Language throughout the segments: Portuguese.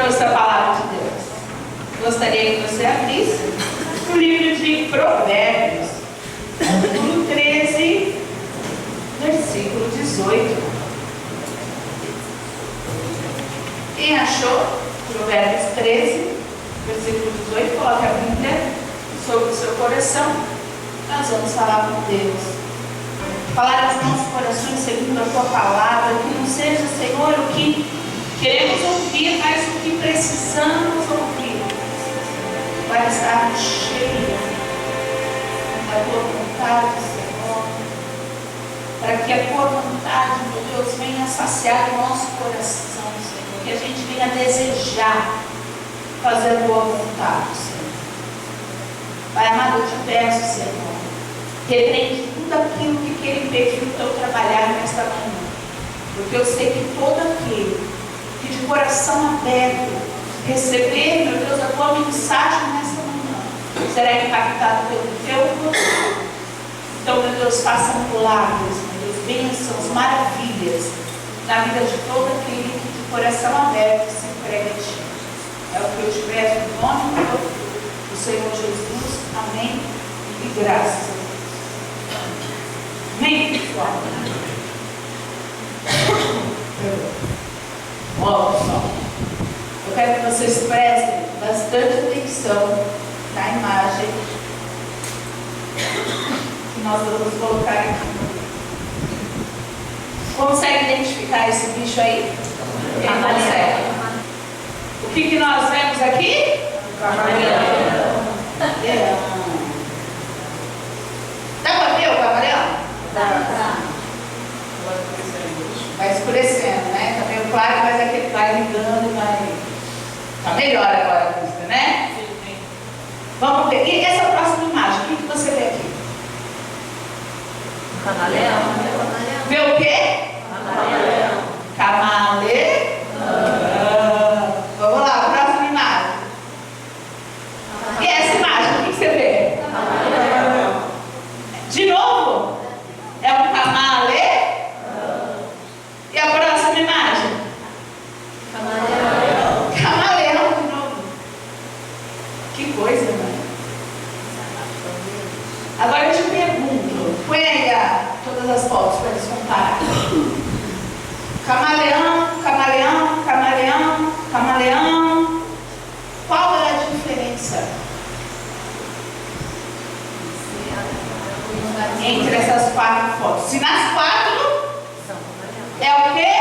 trouxe a palavra de Deus. Gostaria que você abrisse o livro de Provérbios, capítulo 13, versículo 18. Quem achou? Provérbios 13, versículo 18. Coloque a Bíblia sobre o seu coração. Nós vamos falar com Deus. Falar aos nossos corações segundo a tua palavra. Que não seja, Senhor, o que queremos ouvir, mas o que precisamos ouvir, para estarmos cheios da tua vontade, Senhor. Para que a tua vontade, meu Deus, venha saciar o nosso coração, Senhor. Que a gente venha desejar fazer a tua vontade, Senhor. Pai amado, eu te peço, Senhor, repreende tudo aquilo que quer impedir o teu trabalhar nesta manhã. Porque eu sei que todo aquele que de coração aberto receber, meu Deus, a tua mensagem nesta manhã, será impactado pelo teu poder. Então, meu Deus, faça milagres, meu Deus, bênçãos, maravilhas na vida de todo aquele que de coração aberto se entrega a ti. É o que eu te peço em nome do Senhor Jesus. Amém. E graças a Deus. Amém, pessoal? Ó, pessoal, eu quero que vocês prestem bastante atenção na imagem que nós vamos colocar aqui. Consegue identificar esse bicho aí? Quem consegue? O que nós vemos aqui? Camaleão. Dá para ver o camaleão? Dá. Vai escurecendo, né? Tá meio claro, mas é que ele vai ligando e vai... Tá melhor agora a vista, né? Vamos ver. E essa próxima imagem, o que você vê aqui? Camaleão. Vê o quê? Camaleão. Camaleão. Vamos lá, próxima imagem. E essa imagem, o que você vê? Camaleão. De novo? É um camaleão. E a próxima imagem? Camaleão. Camaleão de novo. Que coisa, né? Agora eu te pergunto, põe aí todas as fotos para eles compararem. Camaleão, camaleão, camaleão, camaleão. Qual é a diferença entre essas quatro fotos? Se nas quatro é o quê?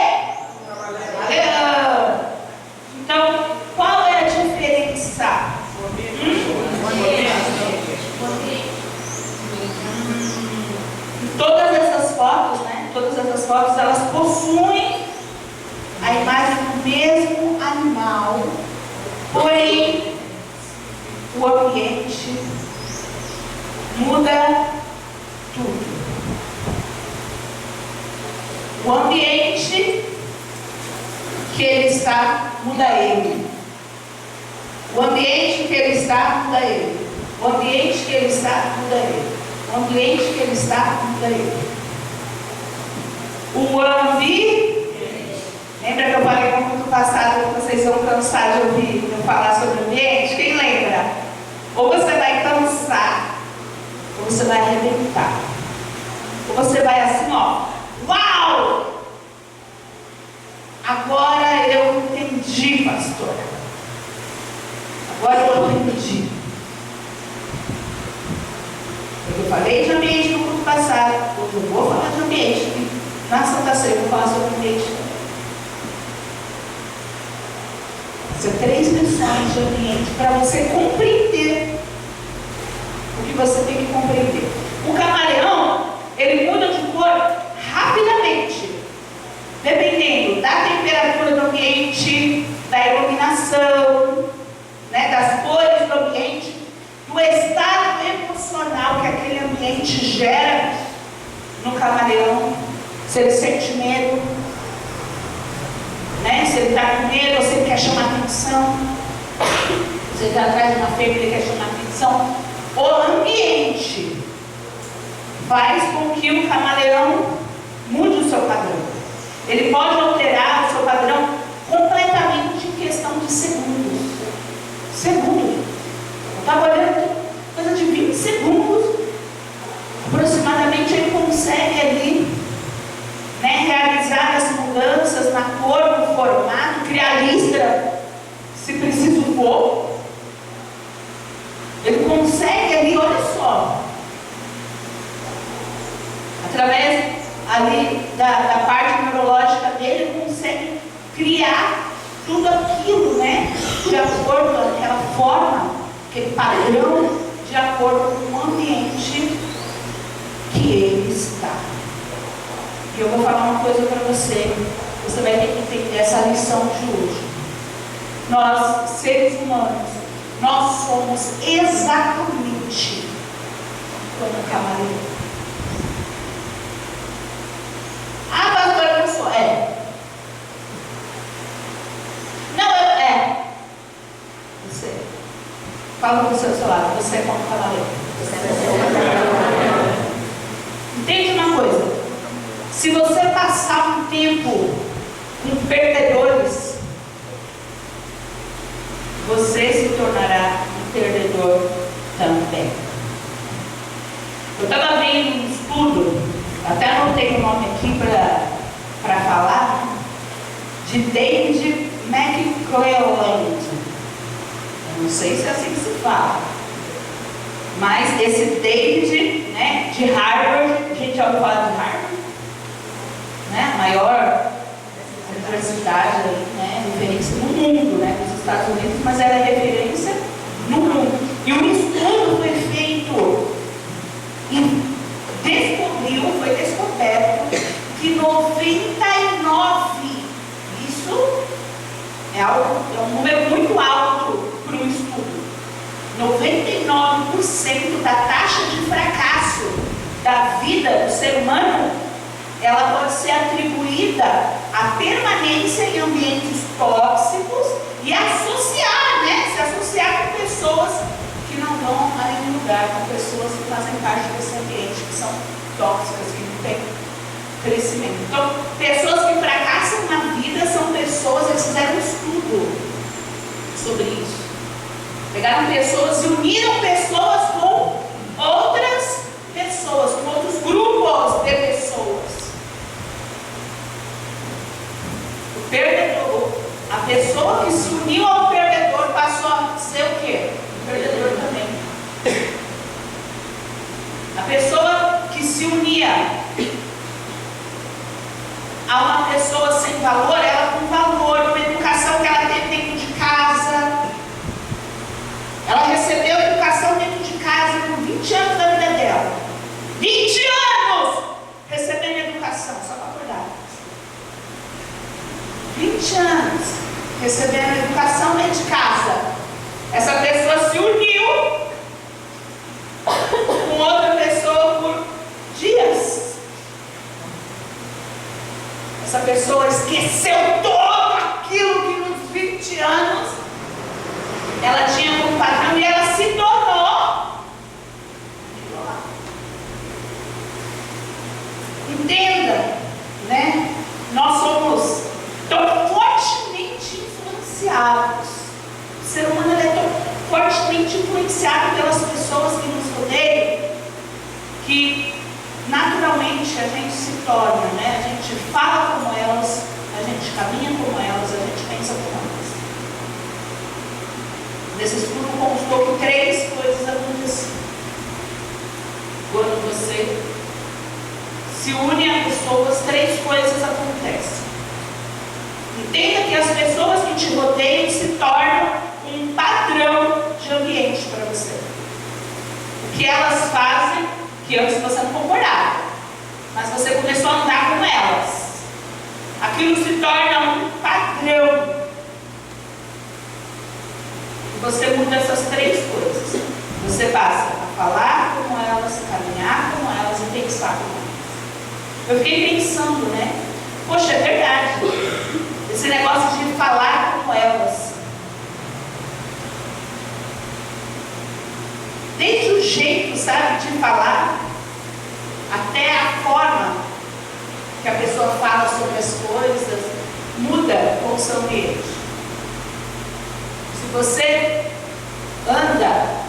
Camaleão. Então, qual é a diferença? Todas essas fotos, né? Todas essas fotos, elas possuem a imagem do mesmo animal, porém o ambiente muda tudo. O ambiente que ele está, muda ele. O ambiente que ele está, muda ele. O ambiente que ele está, muda ele. O ambiente que ele está, muda ele. O ambiente. Lembra que eu falei no culto passado que vocês vão cansar de ouvir eu falar sobre o ambiente? Quem lembra? Ou você vai cansar, ou você vai arrebentar. Ou você vai assim, ó. Uau! Agora eu entendi, pastora. Agora eu entendi. Eu falei de ambiente no culto passado. Hoje eu vou falar de ambiente. Na Santa Ceia eu vou falar sobre ambiente também. São 3 lições de ambiente para você compreender o que você tem que compreender. O camaleão, ele muda de cor rapidamente, dependendo da temperatura do ambiente, da iluminação, né, das cores do ambiente, do estado emocional que aquele ambiente gera no camaleão. Se ele sente medo, né? Se ele está com medo, ou se ele quer chamar atenção, se ele está atrás de uma fêmea, ele quer chamar atenção. O ambiente faz com que o camaleão mude o seu padrão. Ele pode alterar o seu padrão completamente em questão de segundos. estava olhando, coisa de 20 segundos, aproximadamente ele consegue ali, né, realizar as mudanças na cor, no formato, criar listra, se preciso for. Ele consegue ali, olha só, através ali da parte neurológica dele, ele consegue criar tudo aquilo, né, de acordo com aquela forma, aquele padrão, de acordo com o ambiente que ele está. E eu vou falar uma coisa para você, você vai ter que entender essa lição de hoje. Nós, seres humanos, nós somos exatamente como um camaleão. Ah, pastora, eu sou. Não, você. Fala para o seu lado, você é como um camaleão. Entende uma coisa? Se você passar um tempo com perdedores, você se tornará um perdedor também. Eu estava vendo um estudo, até anotei o nome aqui para falar, de David McClelland. Eu não sei se é assim que se fala, mas esse David, né, de Harvard, a gente já ouviu falar de Harvard, né, a maior universidade aí, né, referência no mundo, né, nos Estados Unidos, mas ela é referência no mundo. E um estudo foi feito e foi descoberto que 99, isso é um número muito alto para um estudo, 99% da taxa de fracasso da vida do ser humano, ela pode ser atribuída à permanência em ambientes tóxicos e associar, né? Se associar com pessoas que não vão a nenhum lugar, com pessoas que fazem parte desse ambiente, que são tóxicas, que não têm crescimento. Então, pessoas que fracassam na vida são pessoas, eles fizeram um estudo sobre isso. Pegaram pessoas e uniram pessoas com outras pessoas, com outros grupos de pessoas. O perdedor, a pessoa que se uniu ao perdedor passou a ser o quê? O perdedor também. A pessoa que se unia a uma pessoa sem valor, ela com valor, uma educação que ela teve dentro de casa. Ela recebeu educação dentro de casa por 20 anos da vida dela. 20 anos recebendo educação, só para acordar. 20 anos recebendo educação dentro de casa. Essa pessoa se uniu com outra pessoa por dias. Essa pessoa esqueceu todo aquilo que nos 20 anos ela tinha como padrão e ela se tornou. Entenda, né? Nós somos tão fortemente influenciados. O ser humano é tão fortemente influenciado pelas pessoas que nos rodeiam que naturalmente a gente se torna, né? A gente fala como elas, a gente caminha como elas, a gente pensa como elas. Nesse estudo constou que 3 coisas aconteciam quando você se une a pessoas. 3 coisas acontecem. Entenda que as pessoas que te rodeiam se tornam um padrão de ambiente para você. O que elas fazem, que antes você não concordava, mas você começou a andar com elas, aquilo se torna um padrão. E você muda essas 3 coisas. Você passa a falar como elas, caminhar como elas e pensar como elas. Eu fiquei pensando, né? Poxa, é verdade. Esse negócio de falar como elas. Desde o jeito, sabe, de falar, até a forma que a pessoa fala sobre as coisas, muda com o seu ambiente. Se você anda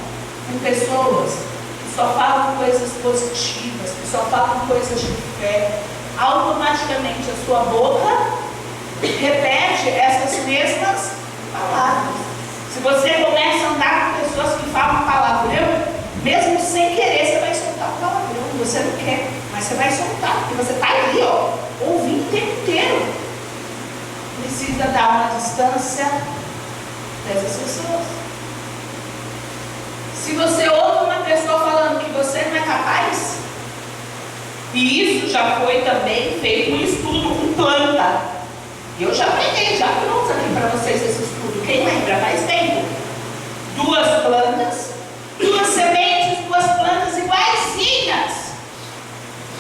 pessoas que só falam coisas positivas, que só falam coisas de fé, automaticamente a sua boca repete essas mesmas palavras. Se você começa a andar com pessoas que falam palavrão, mesmo sem querer, você vai soltar um palavrão. Você não quer, mas você vai soltar, porque você está ali, ó, ouvindo o tempo inteiro. Precisa dar uma distância dessas pessoas. Se você ouve uma pessoa falando que você não é capaz, e isso já foi também feito um estudo com planta. Eu já peguei, já trouxe aqui para vocês esse estudo. Quem lembra? Faz tempo. 2 plantas, 2 sementes, 2 plantas iguaizinhas.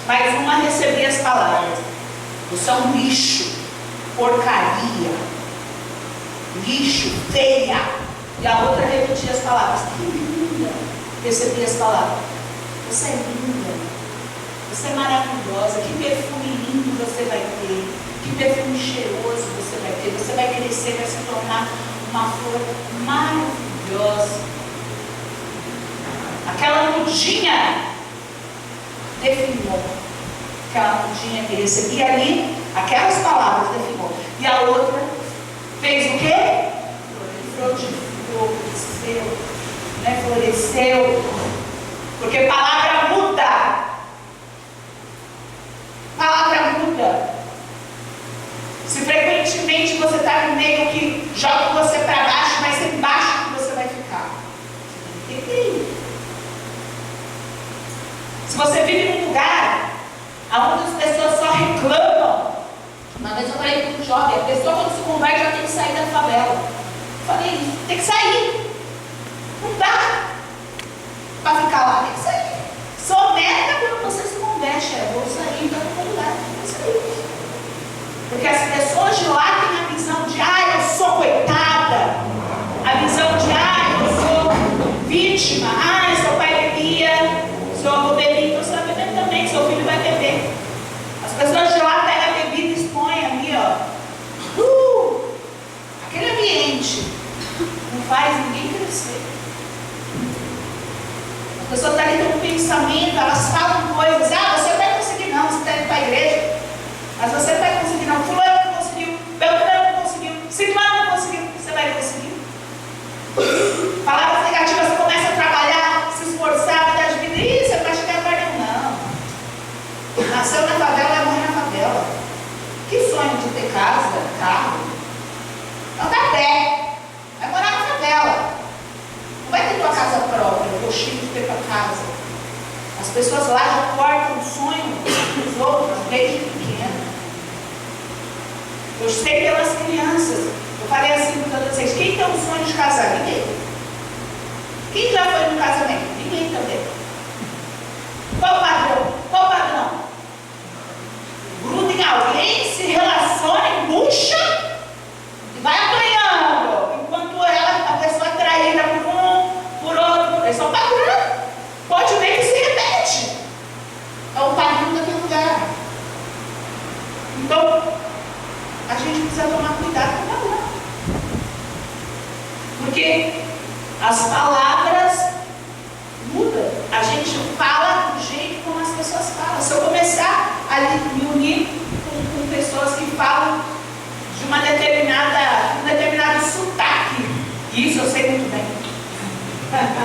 Mas uma recebia as palavras: você é um lixo, porcaria, lixo, feia. E a outra repetia as palavras: que linda. Recebia as palavras: você é linda, você é maravilhosa, que perfume lindo você vai ter, que perfume cheiroso você vai ter, você vai crescer, vai se tornar uma flor maravilhosa. Aquela mudinha definhou, aquela mudinha que recebia ali, aquelas palavras definhou. E a outra fez o quê? Floresceu, né? Floresceu, porque palavra muda. Palavra muda. Se frequentemente você está no meio que joga você para baixo, mas é embaixo que você vai ficar. Você tem que ter. Se você vive num lugar onde as pessoas só reclamam, uma vez eu falei para um jovem, a pessoa quando se converte já tem que sair da favela. Eu falei isso, tem que sair. Não dá para ficar lá, tem que sair. Só meta quando você se converte. Vou sair para algum lugar, vou sair. Porque as pessoas de lá têm a visão de, eu sou coitada. A visão de, eu sou vítima. Seu pai bebia, seu avô bebia, então você vai beber também, seu filho vai beber. As pessoas de lá pegam a bebida e expõem ali, aquele ambiente não faz ninguém crescer. As pessoas ali têm um pensamento, elas falam coisas, você não vai conseguir não, você deve ir para a igreja. Mas você não vai conseguir não, fulano não conseguiu, Beltrano não conseguiu, Ciclano não conseguiu, você vai conseguir. Palavras negativas, você começa a trabalhar, se esforçar, mudar de vida, você vai chegar perto. Não. Nasceu na favela, vai morrer na favela. Que sonho de ter casa, carro? Não dá pé, vai morar na favela. Não vai ter tua casa própria, coxinha de ter tua casa. As pessoas lá já cortam o sonho dos outros desde pequeno. Eu sei pelas crianças. Eu falei assim para vocês: quem tem um sonho de casar? Ninguém. Quem já foi no casamento? Ninguém também. Qual o padrão? Qual o padrão? Gruda em alguém, se relacione, puxa e vai apanhando. Enquanto a pessoa é traída por um, por outro. Esse é o padrão. Pode ver que se repete. É o padrão daquele lugar. Então, a gente precisa tomar cuidado com o padrão. Porque as palavras mudam. A gente fala do jeito como as pessoas falam. Se eu começar a me unir com pessoas que falam de um determinado sotaque, isso eu sei muito bem.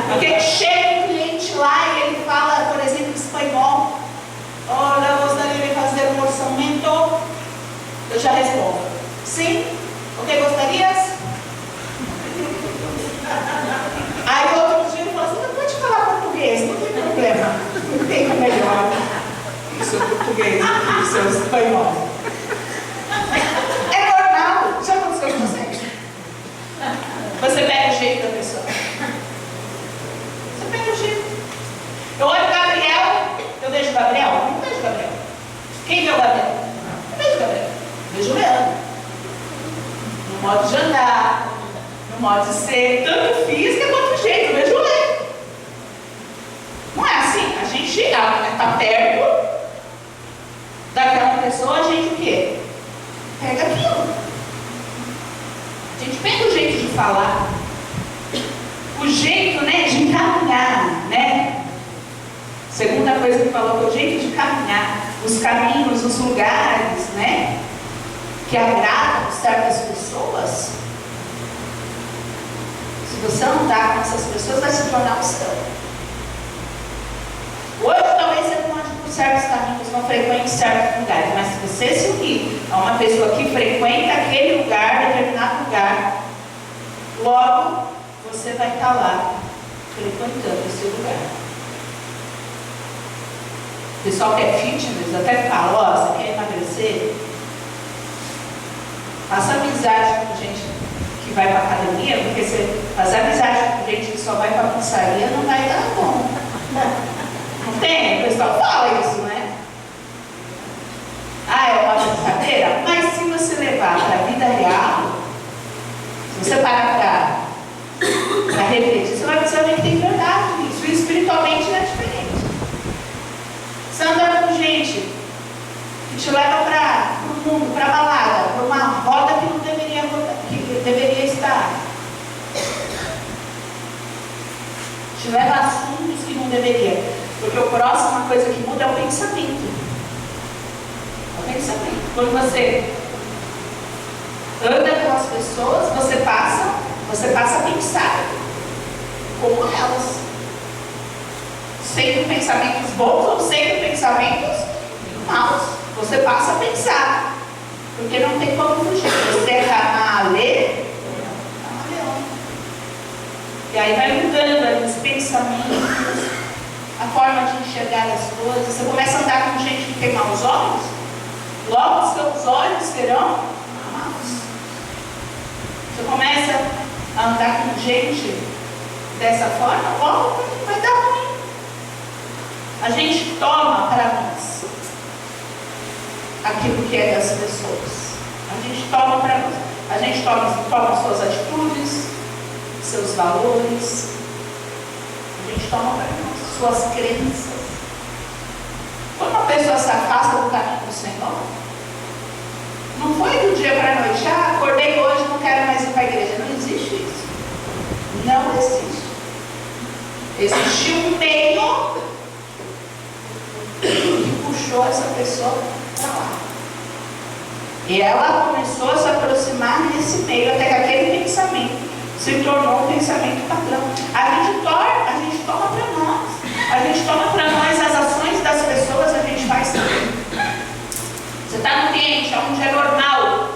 Porque chega um cliente lá e ele fala, por exemplo, espanhol. Olha, gostaria de fazer um orçamento. Eu já respondo: sim, o que gostarias? Aí o outro dia ele falou assim: não pode falar português, não tem problema. Não tem melhor o seu português e o seu espanhol. É normal. Já aconteceu com você? Você pega o jeito da pessoa. Você pega o jeito. Eu olho o Gabriel, eu vejo o Gabriel? Não vejo o Gabriel. Quem vê o Gabriel? Eu vejo o Gabriel. Eu vejo o Leandro. No modo de andar, no modo de ser, tanto física quanto jeito. Eu vejo o Leandro. Não é assim. A gente está perto daquela pessoa, a gente o quê? Pega aquilo. A gente pega o jeito de falar, o jeito, né, de encaminhar. coisa que falou, o jeito de caminhar, os caminhos, os lugares, né? Que agradam certas pessoas. Se você andar com essas pessoas, vai se tornar um seu. Hoje talvez você não ande por certos caminhos, não frequente certos lugares, mas se você se unir a uma pessoa que frequenta aquele lugar, determinado lugar, logo você vai estar lá frequentando esse lugar. O pessoal que é fitness até fala, ó, você quer emagrecer? Faça amizade com gente que vai para academia, porque você fazer amizade com gente que só vai para a pizzaria não vai dar bom. Não tem? O pessoal fala isso, né? Ah, é uma brincadeira? Mas se você levar para a vida real, se você parar para refletir, você vai ver que tem verdade nisso. E espiritualmente não é diferente. Você anda com gente que te leva para o mundo, para a balada, para uma roda que não deveria rodar, que deveria estar. Te leva a assuntos que não deveria. Porque o próximo, coisa que muda é o pensamento. É o pensamento. Quando você anda com as pessoas, você passa a pensar como elas. Sendo pensamentos bons ou sendo pensamentos maus. Você passa a pensar. Porque não tem como fugir. Você é camaleão. E aí vai mudando os pensamentos, a forma de enxergar as coisas. Você começa a andar com gente que tem maus olhos, logo os seus olhos serão maus. Você começa a andar com gente dessa forma, logo vai dar ruim. A gente toma para nós aquilo que é das pessoas. A gente toma para nós. A gente toma suas atitudes, seus valores. A gente toma para nós suas crenças. Quando uma pessoa se afasta do caminho do Senhor, não foi do dia para a noite, acordei hoje, não quero mais ir para a igreja. Não existe isso. Não existe. Existe um meio que puxou essa pessoa para lá. E ela começou a se aproximar nesse meio, até que aquele pensamento se tornou um pensamento padrão. A gente toma para nós. A gente toma para nós as ações das pessoas, a gente faz também. Você está no ambiente onde é normal,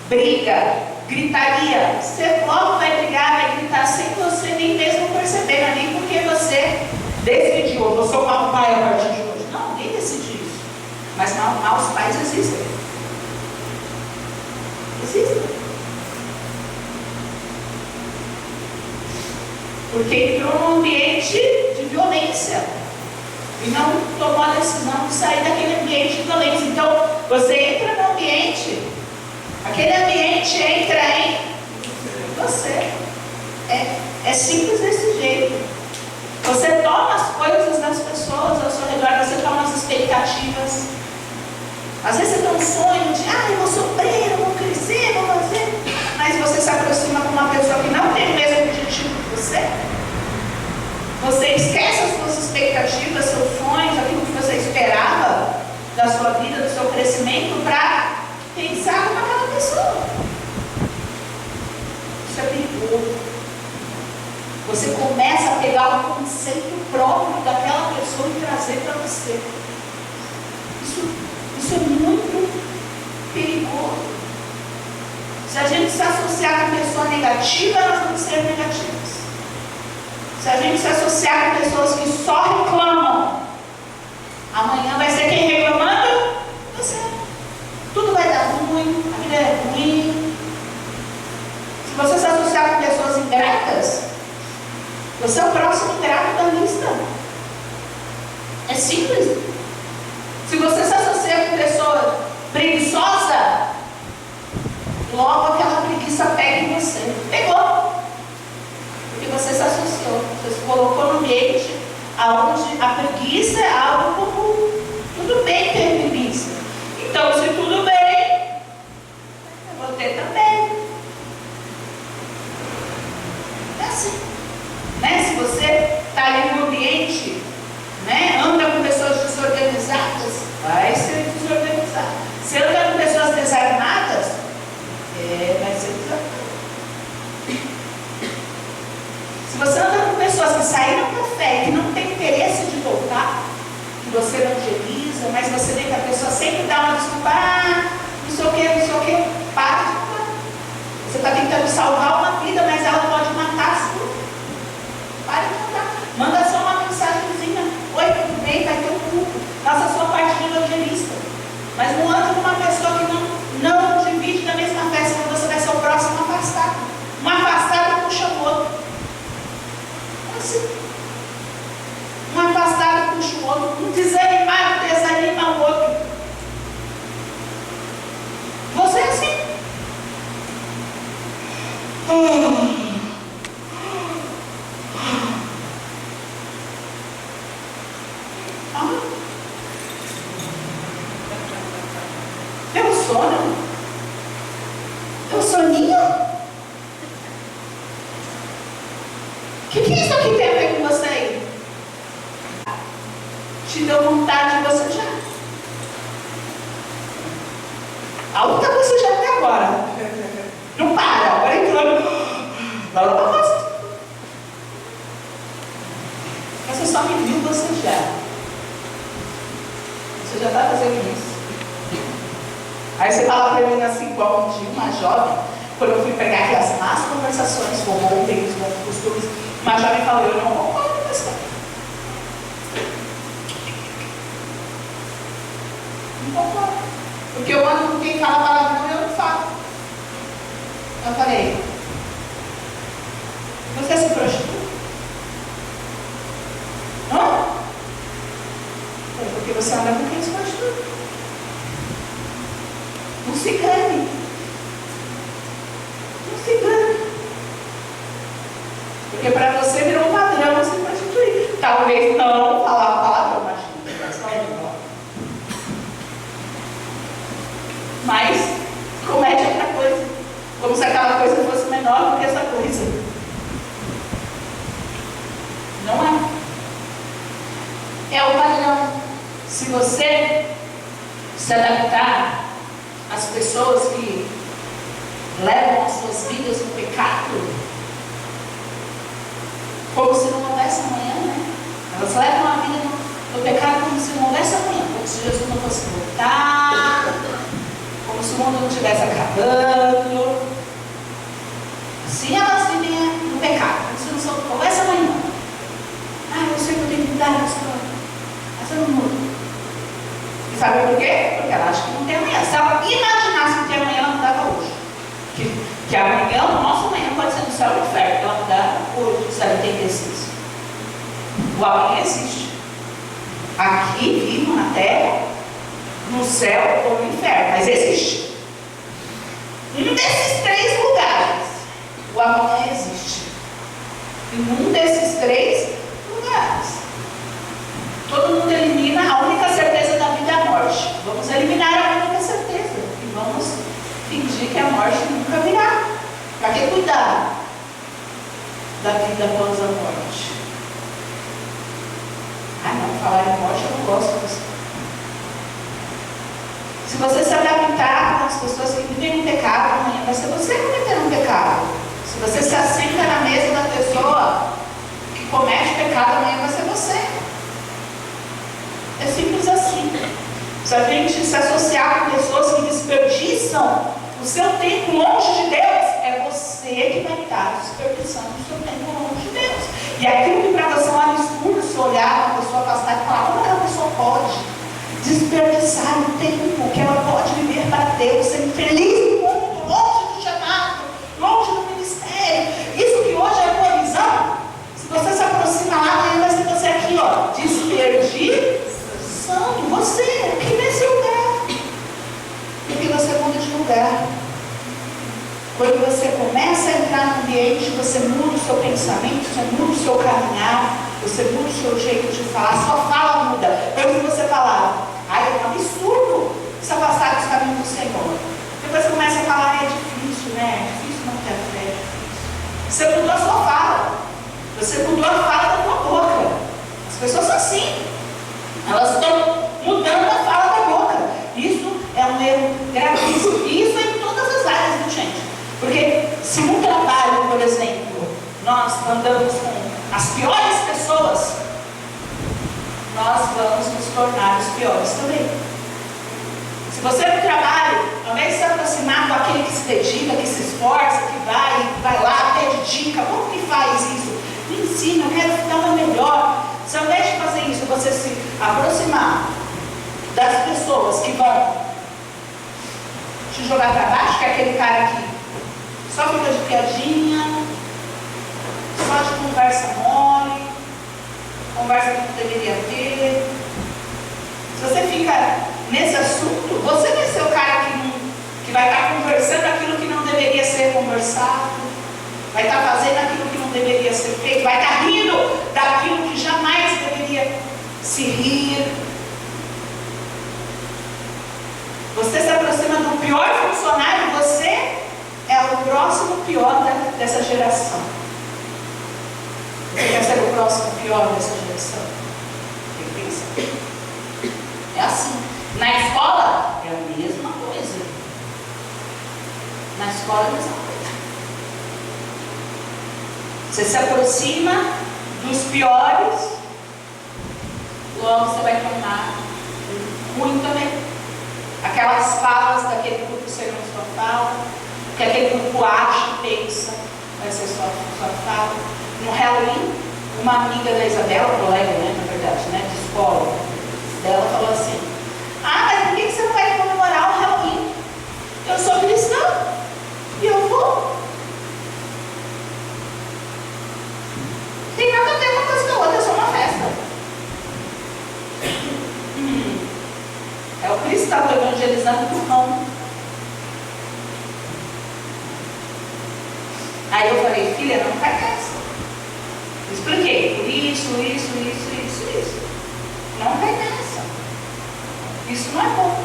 briga, gritaria. Você logo vai brigar, vai gritar sem você nem mesmo perceber, nem porque você decidiu, eu vou ser um mau pai a partir de hoje. Não, ninguém decidiu isso. Mas maus pais existem. Existem. Porque entrou num ambiente de violência e não tomou a decisão de sair daquele ambiente de violência. Então, você entra no ambiente, aquele ambiente entra em você. É simples desse jeito. Você toma as coisas das pessoas ao seu redor, você toma as expectativas. Às vezes você tem um sonho de, eu vou sofrer, eu vou crescer, eu vou fazer. Mas você se aproxima com uma pessoa que não tem o mesmo objetivo que você. Você esquece as suas expectativas, seus sonhos, aquilo que você esperava da sua vida, do seu crescimento, para pensar como aquela pessoa. Isso é perigoso. Você começa a pegar o conceito próprio daquela pessoa e trazer para você. Isso é muito perigoso. Se a gente se associar com pessoa negativa, nós vamos ser negativos. Se a gente se associar com pessoas que só reclamam, amanhã vai ser quem reclamando? Você. Tudo vai dar ruim, a vida é ruim. Se você se associar com pessoas ingratas, você é o próximo ingrato da lista. É simples. Se você se associa com pessoa preguiçosa, logo aquela preguiça pega em você. Pegou. Porque você se associou. Você se colocou no ambiente onde a preguiça é algo comum. Tudo bem ter preguiça. Então, se tudo bem, eu vou ter também. É assim. Né? Se você está ali no ambiente, né, anda com pessoas vai ser desorganizado. Se anda com pessoas desarmadas, vai ser desorganizado. Se você anda com pessoas que saíram da fé e que não tem interesse de voltar, que você evangeliza, mas você vê que a pessoa sempre dá uma desculpa, não sei o que, para de falar. Você está tentando salvar uma vida, mas ela pode matar a sua. Para de mandar. Manda só uma mensagenzinha. Oi, tudo bem? Vai ter um culto. Faça a sua parte de evangelista. Mas não anda com uma pessoa que não divide da mesma fé, senão você vai ser o próximo afastado. Um afastado puxa o outro. Assim. Um afastado puxa o outro. Um desanimado desanima o outro. Você é assim. Deu sono? Deu soninho? O que isso aqui tem a ver com você aí? Te deu vontade de você já? A outra você já até agora. Não para, agora entrou. Vai lá pra casa. Você só me viu, você já. Você já está fazendo isso. Aí você fala para mim assim, igual um dia, uma jovem, quando eu fui pegar aquelas más conversações com ontem, os bons costumes, uma jovem falou, eu não concordo com isso. Não concordo. Porque eu ando com quem fala palavrão e eu não falo. Eu falei, você se prostitui? Hã? Porque você anda com quem se prostitui. Não se engane. Não se engane. Porque para você virou um padrão se prostituir. Talvez não falar palavrão, mas palavrão. Mas comete outra coisa. Como se aquela coisa fosse menor do que essa coisa. Não é. É o padrão. Se você se adaptar às pessoas que levam as suas vidas no pecado, como se não houvesse amanhã, né? Elas levam a vida no pecado como se não houvesse amanhã, como se Jesus não fosse voltar, como se o mundo não estivesse acabando. Assim elas vivem no pecado, como se não houvesse amanhã. Eu sei que eu tenho que mudar isso, mas eu não mudo. E sabe por quê? Porque ela acha que não tem amanhã. Se ela imaginasse que tem amanhã, ela mudava hoje. Que amanhã, o nosso amanhã pode ser no céu ou no inferno. Ela mudava hoje, se ela tem indeciso. O amanhã existe. Aqui, vivo na terra, no céu ou no inferno. Mas existe. Um desses 3 lugares, o amanhã existe. E num desses 3 lugares, todo mundo elimina a única certeza da vida é a morte. Vamos eliminar a única certeza e vamos fingir que a morte nunca virá. Para que cuidar da vida após a morte? Não, falar em morte eu não gosto disso. Se você se adaptar com as pessoas que vivem no pecado, amanhã vai ser você que vai ter um pecado. Se você se assenta na mesa da pessoa que comete pecado, amanhã vai ser você. É simples assim. Se a gente se associar com pessoas que desperdiçam o seu tempo longe de Deus, é você que vai estar desperdiçando o seu tempo longe de Deus. E aquilo que para você é um absurdo, se olhar uma pessoa afastada e falar, como aquela pessoa pode desperdiçar o tempo que ela pode viver para Deus, sendo feliz no mundo, longe do chamado, longe do ministério. Isso que hoje é a tua visão, se você se aproxima lá, amanhã vai ser você aqui, ó, desperdiçando você aqui nesse lugar. Porque você muda de lugar. Quando você começa a entrar no ambiente, você muda o seu pensamento, você muda o seu caminhar, você muda o seu jeito de falar, sua fala muda. Antes você falava, é um absurdo se afastar dos caminhos do Senhor. Depois você começa a falar, é difícil, né? É difícil não ter fé, é difícil. Você mudou a sua fala. Você mudou a fala da tua boca. As pessoas são assim. Elas estão mudando a fala da nós andamos com as piores pessoas, nós vamos nos tornar os piores também. Se você no trabalho, ao invés de se aproximar com aquele que se dedica, que se esforça, que vai lá, pede dica, como que faz isso? Me ensina, eu quero dar uma melhor. Se ao invés de fazer isso, você se aproximar das pessoas que vão te jogar para baixo, que é aquele cara que só fica de piadinha, só de conversa mole, conversa que não deveria ter. Se você fica nesse assunto, você vai ser o cara que vai estar conversando aquilo que não deveria ser conversado, vai estar fazendo aquilo que não deveria ser feito, vai estar rindo daquilo que jamais deveria se rir. Você se aproxima do pior funcionário, você é o próximo pior dessa geração. Você quer ser o próximo pior dessa geração? Tem que pensar. É assim. Na escola é a mesma coisa. Na escola é a mesma coisa. Você se aproxima dos piores, logo você vai tornar ruim também. Aquelas falas daquele grupo serão sua fala, que aquele grupo acha e pensa, vai ser sua fala. No Halloween, uma amiga da Isabela, colega, na verdade, de escola, dela falou assim: ah, mas por que você não vai comemorar o Halloween? Eu sou cristã e eu vou. Não tem nada a ver uma coisa com a outra, é só uma festa. É o cristão evangelizando por mão. Aí eu falei: filha, não cai nessa. Expliquei, por isso. Não cai nessa. Isso não é bom.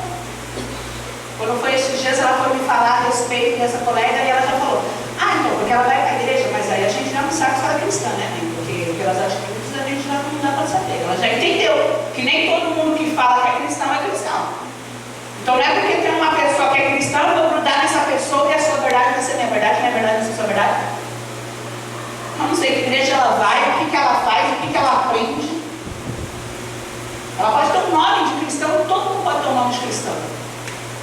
Quando foi esses dias, ela foi me falar a respeito dessa colega e ela já falou: ah, então, porque ela vai para a igreja, mas aí a gente já não sabe se ela é cristã, né? Porque pelas atitudes a gente já não dá para saber. Ela já entendeu que nem todo mundo que fala que é cristão é cristão. Então não é porque tem uma pessoa que é cristã, eu vou grudar nessa pessoa e a sua verdade vai ser minha verdade, minha verdade vai ser sua verdade. Eu não sei que igreja ela vai, o que ela faz, o que ela aprende. Ela pode ter um nome de cristão, todo mundo pode ter um nome de cristão.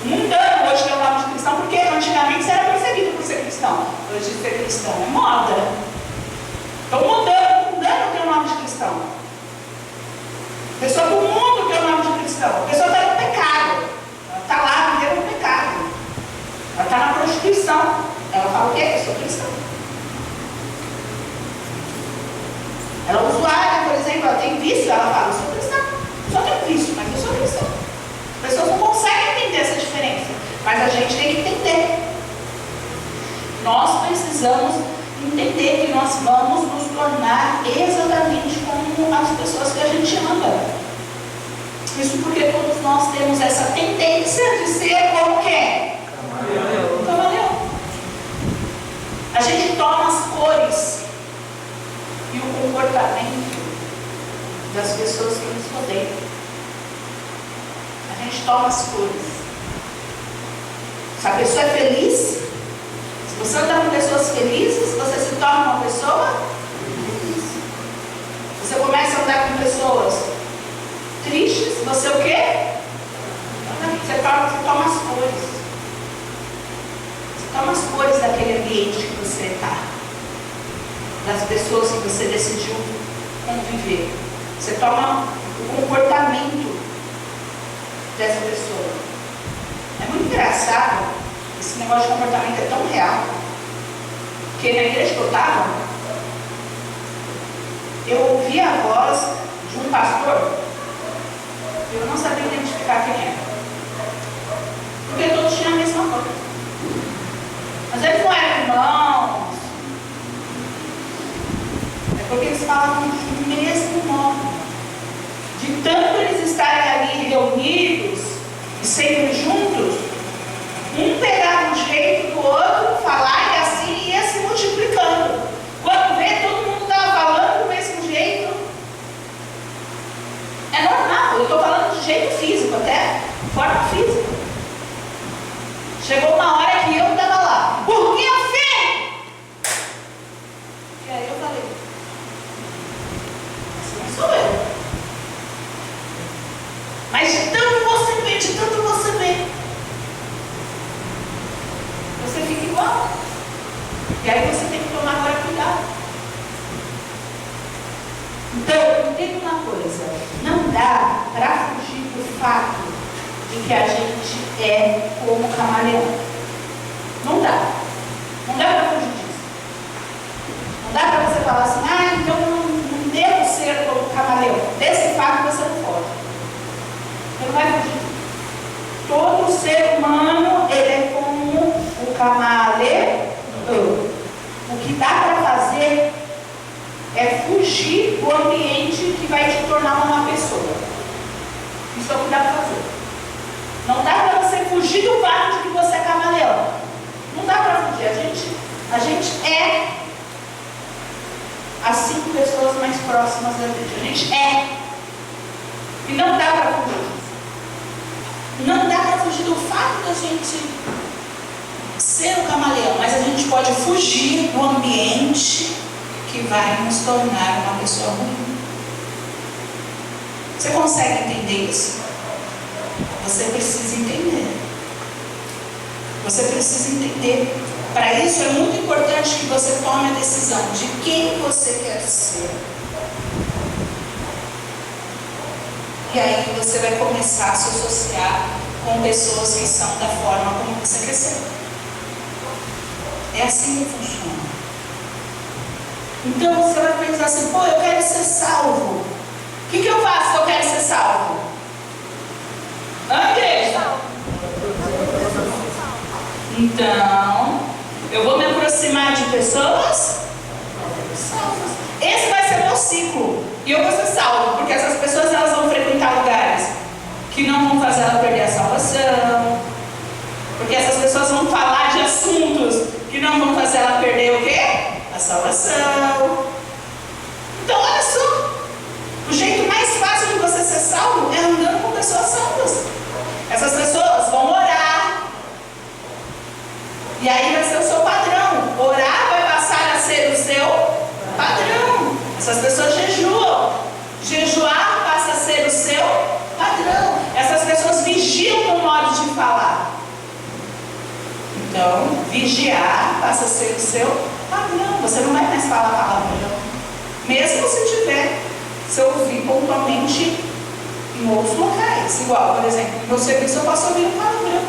O mundano hoje tem um nome de cristão, porque antigamente você era perseguido por ser cristão. Hoje ser cristão é moda. Então o mundano tem um nome de cristão. A pessoa do mundo tem um nome de cristão. A pessoa está no pecado. Ela está lá vivendo no pecado. Ela está na prostituição. Ela fala o quê? Eu sou cristã. Ela é usuária, por exemplo, ela tem vício, ela fala: eu sou cristã. Só tenho vício, mas eu sou cristã. As pessoas não conseguem entender essa diferença, mas a gente tem que entender. Nós precisamos entender que nós vamos nos tornar exatamente como as pessoas que a gente ama. Isso porque todos nós temos essa tendência de ser como quem? Camaleão. A gente toma as cores e o comportamento das pessoas que nos rodeiam. A gente toma as cores. Se a pessoa é feliz, se você andar com pessoas felizes, você se torna uma pessoa feliz. Você começa a andar com pessoas tristes, você o quê? Você toma as cores. Você toma as cores daquele ambiente que você está, das pessoas que você decidiu conviver. Você toma o comportamento dessa pessoa. É muito engraçado, esse negócio de comportamento é tão real, que na igreja que eu estava, eu ouvi a voz de um pastor, eu não sabia identificar quem era, porque todos tinham a mesma coisa. Mas eles não eram irmãos, é porque eles falavam o mesmo nome. De tanto eles estarem ali reunidos e sempre juntos, um pegava um jeito do outro, falar e assim ia se multiplicando. Quando vê, todo mundo estava falando do mesmo jeito. É normal, eu estou falando de jeito físico, até forma física. Chegou uma hora que eu estava lá, por minha fé! E aí eu Então, entenda uma coisa, não dá para fugir do fato de que a gente é como camaleão. Não dá. Não dá para fugir disso. Não dá para você falar assim, então eu não devo ser como camaleão. Desse fato você não pode. Você não vai fugir. Todo ser humano, ele é como o camaleão. O que dá para fazer é fugir do ambiente que vai te tornar uma pessoa. Isso é o que dá para fazer. Não dá para você fugir do fato de que você é camaleão. Não dá para fugir. A gente é as 5 pessoas mais próximas da gente. A gente é. E não dá para fugir disso. Não dá para fugir do fato da gente ser um camaleão, mas a gente pode fugir do ambiente que vai nos tornar uma pessoa ruim. Você consegue entender isso? Você precisa entender. Você precisa entender. Para isso é muito importante que você tome a decisão de quem você quer ser. E aí você vai começar a se associar com pessoas que são da forma como você quer ser. É assim que funciona. Então você vai pensar assim, eu quero ser salvo. O que eu faço se eu quero ser salvo? Igreja? Então, eu vou me aproximar de pessoas salvas. Esse vai ser meu ciclo. E eu vou ser salvo, porque essas pessoas elas vão frequentar lugares que não vão fazer ela perder a salvação. Porque essas pessoas vão falar de assuntos que não vão fazer ela perder o quê? A salvação. Então, olha só. O jeito mais fácil de você ser salvo é andando com pessoas salvas. Essas pessoas vão orar. E aí vai ser o seu padrão. Orar vai passar a ser o seu padrão. Essas pessoas jejuam. Jejuar passa a ser o seu padrão. Essas pessoas vigiam no modo de falar. Então, vigiar passa a ser o seu padrão. Você não vai mais falar palavrão. Mesmo se eu ouvir pontualmente em outros locais. Igual, por exemplo, no meu serviço eu posso ouvir um palavrão.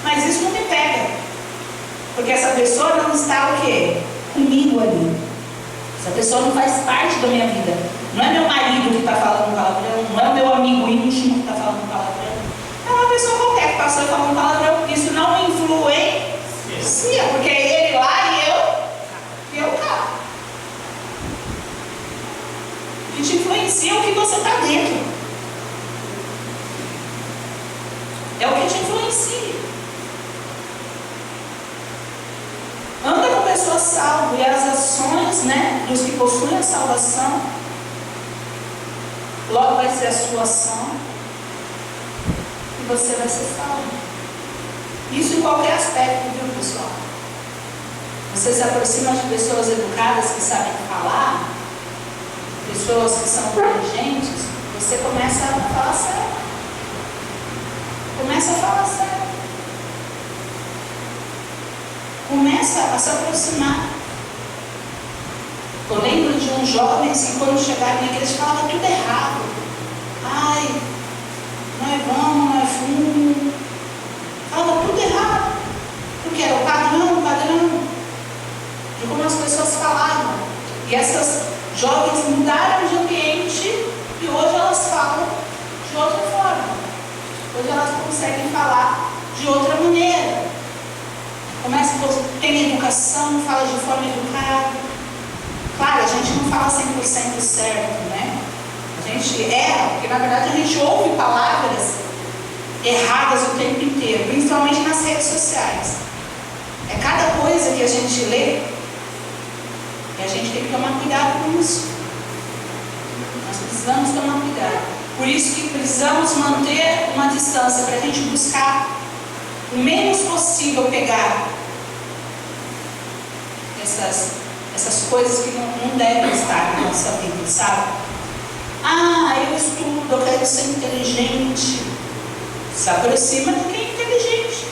Mas isso não me pega. Porque essa pessoa não está o quê? Comigo ali. Essa pessoa não faz parte da minha vida. Não é meu marido que está falando palavrão. Não é o meu amigo íntimo que está falando palavrão. É uma pessoa qualquer que passou e falou palavrão. Isso não me influencia. Porque é ele lá e eu cá. O que te influencia é o que você está dentro. É o que te influencia. Anda com pessoas salvas e as ações, dos que possuem a salvação, logo vai ser a sua ação e você vai ser salvo. Isso em qualquer aspecto, viu, pessoal? Você se aproxima de pessoas educadas que sabem falar, pessoas que são inteligentes, você começa a falar sério. Começa a falar sério. Começa a se aproximar. Eu lembro de uns jovens que quando chegaram na igreja falavam tudo errado. Não é vamos, não é fumo. Falava tudo errado. Porque era o padrão. De como as pessoas falavam. E essas jovens mudaram de ambiente e hoje elas falam de outra forma. Hoje elas conseguem falar de outra maneira. Começa a ter educação, fala de forma educada. Claro, a gente não fala 100% certo, né? A gente erra, porque na verdade a gente ouve palavras erradas o tempo inteiro, principalmente nas redes sociais. É cada coisa que a gente lê e a gente tem que tomar cuidado com isso. Nós precisamos tomar cuidado. Por isso que precisamos manter uma distância para a gente buscar o menos possível pegar essas coisas que não devem estar na nossa vida, sabe? Eu estudo, eu quero ser inteligente. Se aproxima de quem é inteligente.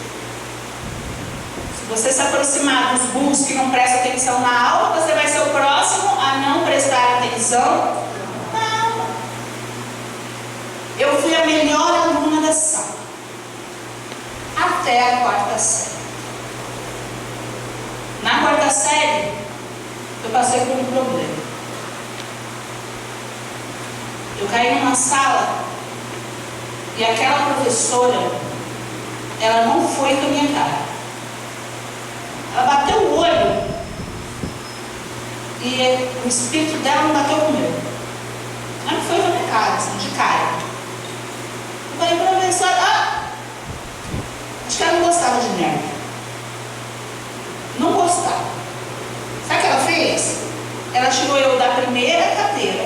Se você se aproximar dos burros que não prestam atenção na aula, você vai ser o próximo a não prestar atenção a melhor aluna da sala. Até a 4ª série. Na 4ª série, eu passei por um problema. Eu caí numa sala e aquela professora, ela não foi com a minha cara. Ela bateu o olho e o espírito dela não bateu com o meu. Ela não foi com a minha cara, assim, de cara. Eu falei, professora, acho que ela não gostava de nerd. Não gostava. Sabe o que ela fez? Ela tirou eu da primeira cadeira,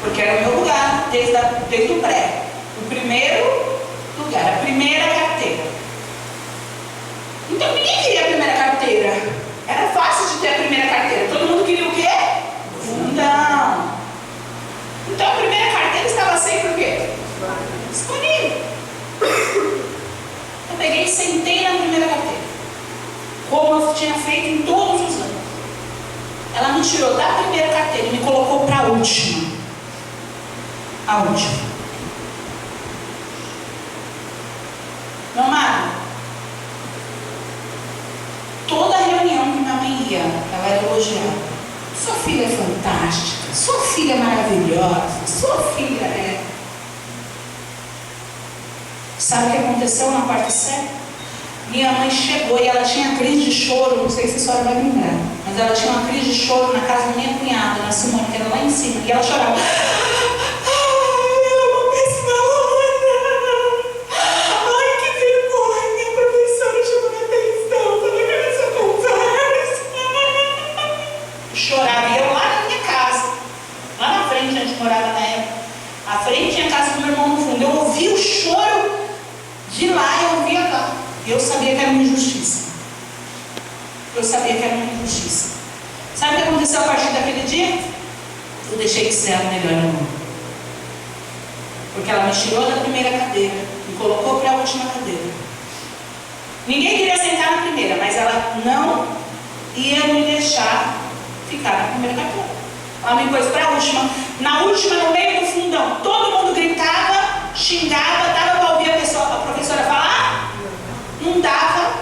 porque era o meu lugar desde o pré. O primeiro lugar, a primeira carteira. Então ninguém queria a primeira carteira. Era fácil de ter a primeira carteira. Todo mundo queria o quê? Fundão. Então a primeira carteira estava sempre o quê? Disponível. Eu peguei e sentei na primeira carteira, como eu tinha feito em todos os anos. Ela me tirou da primeira carteira e me colocou para a última. A última. Meu amado, toda reunião que minha mãe ia, ela era elogiada. Sua filha é fantástica, sua filha é maravilhosa, sua filha é... Sabe o que aconteceu na 4ª série? Minha mãe chegou e ela tinha crise de choro, não sei se a senhora vai lembrar, mas ela tinha uma crise de choro na casa da minha cunhada, na Simone, que era lá em cima, e ela chorava. Chorava, e eu lá na minha casa, lá na frente, a gente morava na época, à frente tinha a casa do meu irmão no fundo. Eu ouvi o choro de lá, eu ouvia lá, e eu sabia que era uma injustiça. Eu sabia que era uma injustiça. Sabe o que aconteceu a partir daquele dia? Eu deixei de ser a melhor aluna, porque ela me tirou da primeira cadeira, me colocou para a última cadeira. Ninguém queria sentar na primeira, mas ela não ia me deixar ficar na primeira carteira. Ela me pôs para a última. Na última, no meio do fundão, todo mundo gritava, xingava, dava para ouvir a professora falar? Não dava.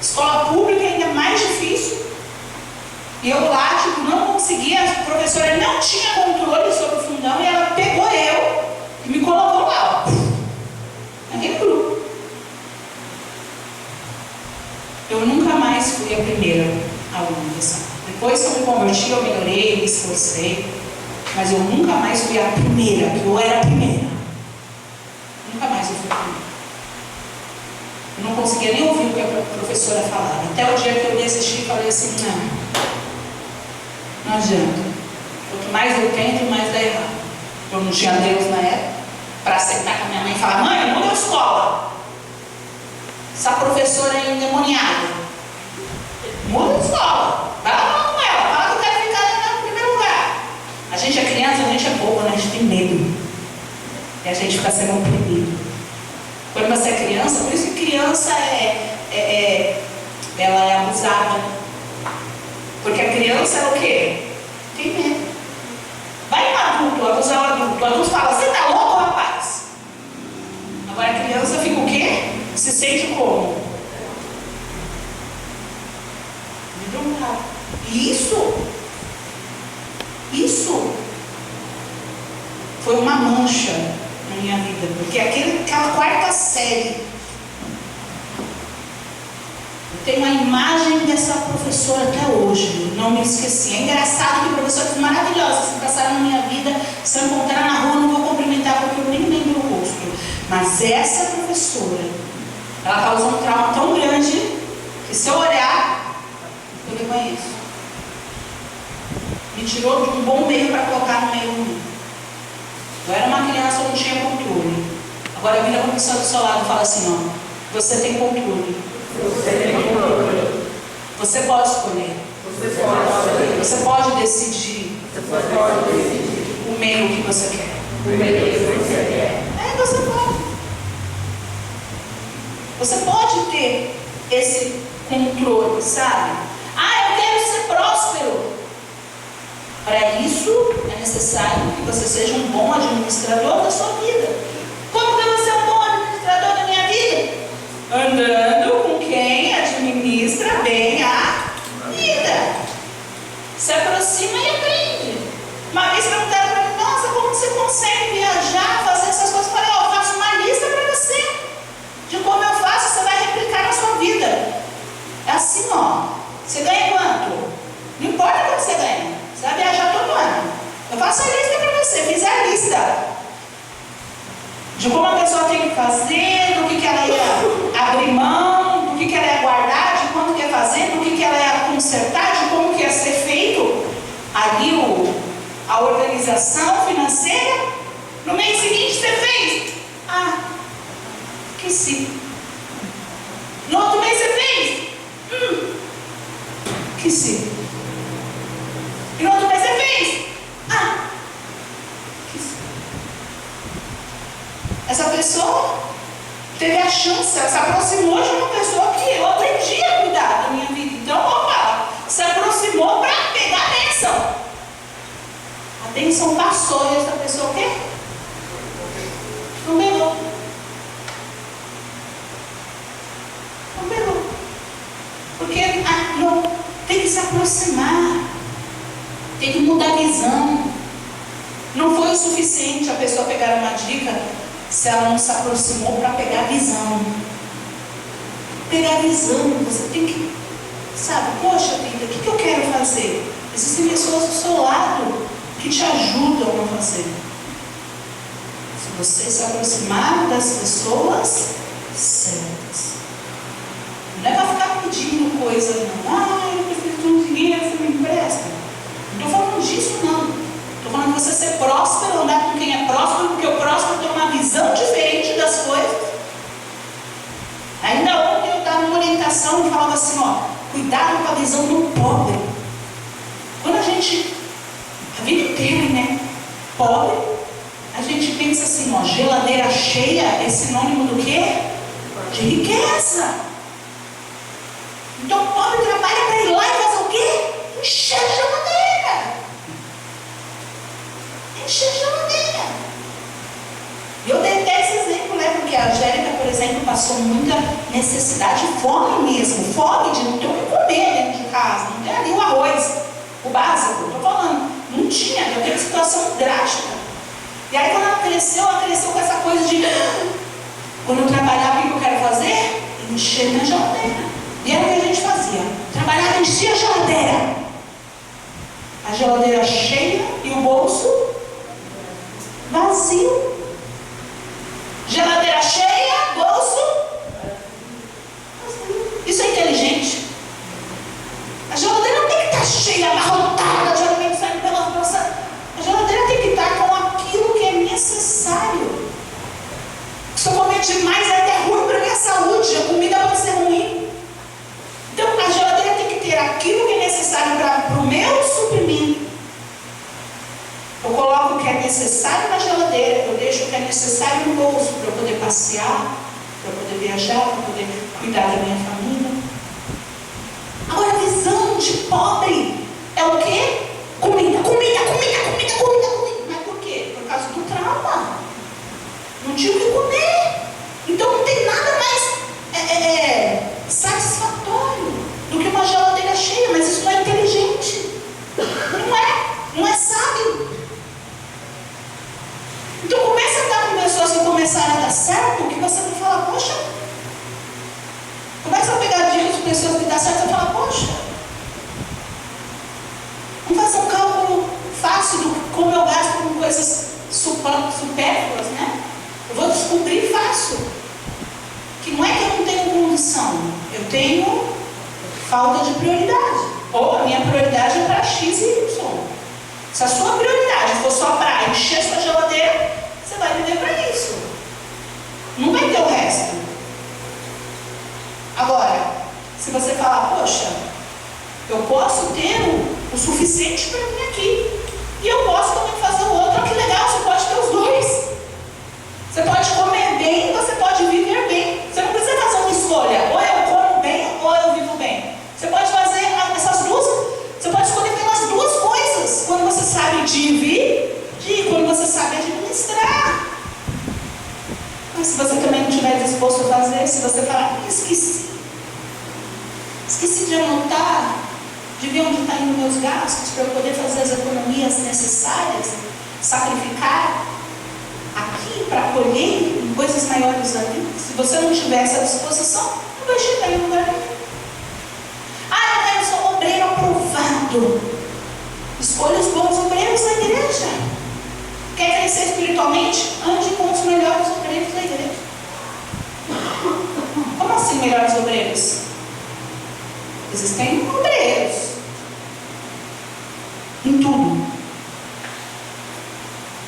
Escola pública ainda mais difícil. E eu lá, tipo, não conseguia. A professora não tinha controle sobre o fundão e ela pegou eu e me colocou lá, ó, naquele grupo. Eu nunca mais fui a primeira aluna dessa. Depois que eu me converti, eu melhorei, me esforcei, mas eu nunca mais fui a primeira, porque eu era a primeira. Nunca mais eu fui a primeira. Eu não conseguia nem ouvir o que a professora falava. Até o dia que eu desisti e falei assim, não adianta. Quanto mais eu tento, mais dá errado. Eu não tinha Deus na época, para sentar com a minha mãe e falar, mãe, muda a escola. Essa professora é endemoniada. Muda a escola. Vai lá falar com ela. Fala que eu quero ficar no primeiro lugar. A gente é criança, a gente é boba, né? A gente tem medo. E a gente fica sendo oprimido. Quando você é criança, por isso que criança ela é abusada. Porque a criança é o quê? Tem medo. Vai um adulto abusar o adulto. O adulto fala, você tá louco, rapaz? Agora a criança fica o quê? Se sente como? Vibruncar. E isso foi uma mancha na minha vida, porque aquela 4ª série, eu tenho a imagem dessa professora até hoje, não me esqueci. É engraçado que professoras maravilhosas que passaram na minha vida, se eu encontrar na rua, não vou cumprimentar porque eu nem lembro o rosto. Mas essa professora, ela causou um trauma tão grande que se eu olhar, eu reconheço. Me tirou de um bom meio para colocar no meio ruim. Eu era uma criança, eu não tinha controle. Agora vira uma pessoa do seu lado e fala assim, ó, você tem controle. Você tem controle. Você pode escolher. Você pode escolher. Você pode decidir. Você pode decidir. O meio que você quer. O meio que você quer. Você pode. Você pode ter esse controle, sabe? Eu quero ser próspero. Para isso é necessário que você seja um bom administrador da sua vida. Andando com quem administra bem a vida. Se aproxima e aprende. Uma vez perguntaram para mim, nossa, como você consegue viajar, fazer essas coisas? Eu falei, ó, eu faço uma lista para você. De como eu faço, você vai replicar na sua vida. É assim, ó. Você ganha quanto? Não importa quanto você ganha. Você vai viajar todo ano. Eu faço a lista para você, fiz a lista. De como a pessoa tem que fazer, do que ela ia abrir mão, do que ela ia guardar, de quanto que ia fazer, do que ela ia consertar, de como que ia ser feito ali a organização financeira. No mês seguinte você fez. Ah, que sim. No outro mês você fez. Que sim. E no outro mês você fez. Ah, que sim. Essa pessoa teve a chance, ela se aproximou de uma pessoa que eu aprendi a cuidar da minha vida. Então, opa, se aproximou para pegar a bênção. A bênção passou e essa pessoa o quê? Não pegou. Não pegou. Porque não, tem que se aproximar. Tem que mudar a visão. Não foi o suficiente a pessoa pegar uma dica se ela não se aproximou para pegar a visão. Pegar a visão, você tem que, sabe, poxa vida, o que eu quero fazer? Existem pessoas do seu lado que te ajudam a fazer. Se você se aproximar das pessoas certas. Não é para ficar pedindo coisa, não. Eu preciso de um dinheiro, você me empresta. Não estou falando disso, não. Estou falando de você ser próspero, andar com quem é próspero, porque o próspero tem uma visão diferente das coisas. Ainda ontem eu estava numa orientação e falava assim, ó, cuidado com a visão do pobre. Quando a gente, a vida inteira, né, pobre, a gente pensa assim, ó, geladeira cheia é sinônimo do quê? De riqueza. Então o pobre trabalha para ir lá e fazer o quê? Encher a geladeira. Encher a geladeira. E eu dei até esse exemplo, né? Porque a Angélica, por exemplo, passou muita necessidade, fome mesmo, fome de não ter o que comer dentro de casa, não tem ali o arroz, o básico, estou falando, não tinha, eu tenho situação drástica. E aí quando ela cresceu com essa coisa de quando eu trabalhava, o que eu quero fazer? Encher minha geladeira. E era o que a gente fazia, trabalhava, encher a geladeira. A geladeira cheia e o bolso vazio. Geladeira cheia, bolso vazio. Isso é inteligente. A geladeira não tem que estar cheia, abarrotada de alimento saindo pela nossa. A geladeira tem que estar com aquilo que é necessário. Se eu comer demais é até ruim para a minha saúde, a comida pode ser ruim. Então a geladeira tem que ter aquilo que é necessário para o meu suprimento. Eu coloco o que é necessário na geladeira, eu deixo o que é necessário no bolso para eu poder passear, para eu poder viajar, para eu poder cuidar da minha família. Agora a visão de pobre é o quê? Comida, comida, comida, comida, comida, comida. Mas por quê? Por causa do trauma. Não tinha o que comer. Então não tem nada mais satisfatório do que uma geladeira cheia, mas isso não é inteligente. Não é sábio. Então começa a andar com pessoas que começarem a dar certo, que você vai falar, poxa. Começa a pegar dicas de pessoas que dão certo e fala, poxa. Vamos fazer um cálculo fácil do como eu gasto com coisas supérfluas, né? Eu vou descobrir fácil. Que não é que eu não tenho condição, eu tenho falta de prioridade. Ou a minha prioridade é para X e Y. Se a sua prioridade for só para encher sua geladeira, você vai viver para isso. Não vai ter o resto. Agora, se você falar, poxa, eu posso ter o suficiente para vir aqui. E eu posso também fazer o outro. Que legal, você pode ter os dois. Você pode comer bem, você pode viver bem. Você não precisa fazer uma escolha. Ou eu como bem, ou eu vivo bem. Você pode fazer essas duas. Você pode escolher pelas duas coisas. Quando você sabe dividir, quando você sabe administrar. Mas se você também não estiver disposto a fazer, se você falar, indo meus gastos para eu poder fazer as economias necessárias, sacrificar aqui para colher em coisas maiores ali. Se você não tiver essa disposição, não vai chegar em lugar nenhum. Ah, eu sou um obreiro aprovado. Escolha os bons obreiros da igreja. Quer crescer espiritualmente? Ande com os melhores obreiros da igreja. Como assim melhores obreiros? Existem obreiros em tudo.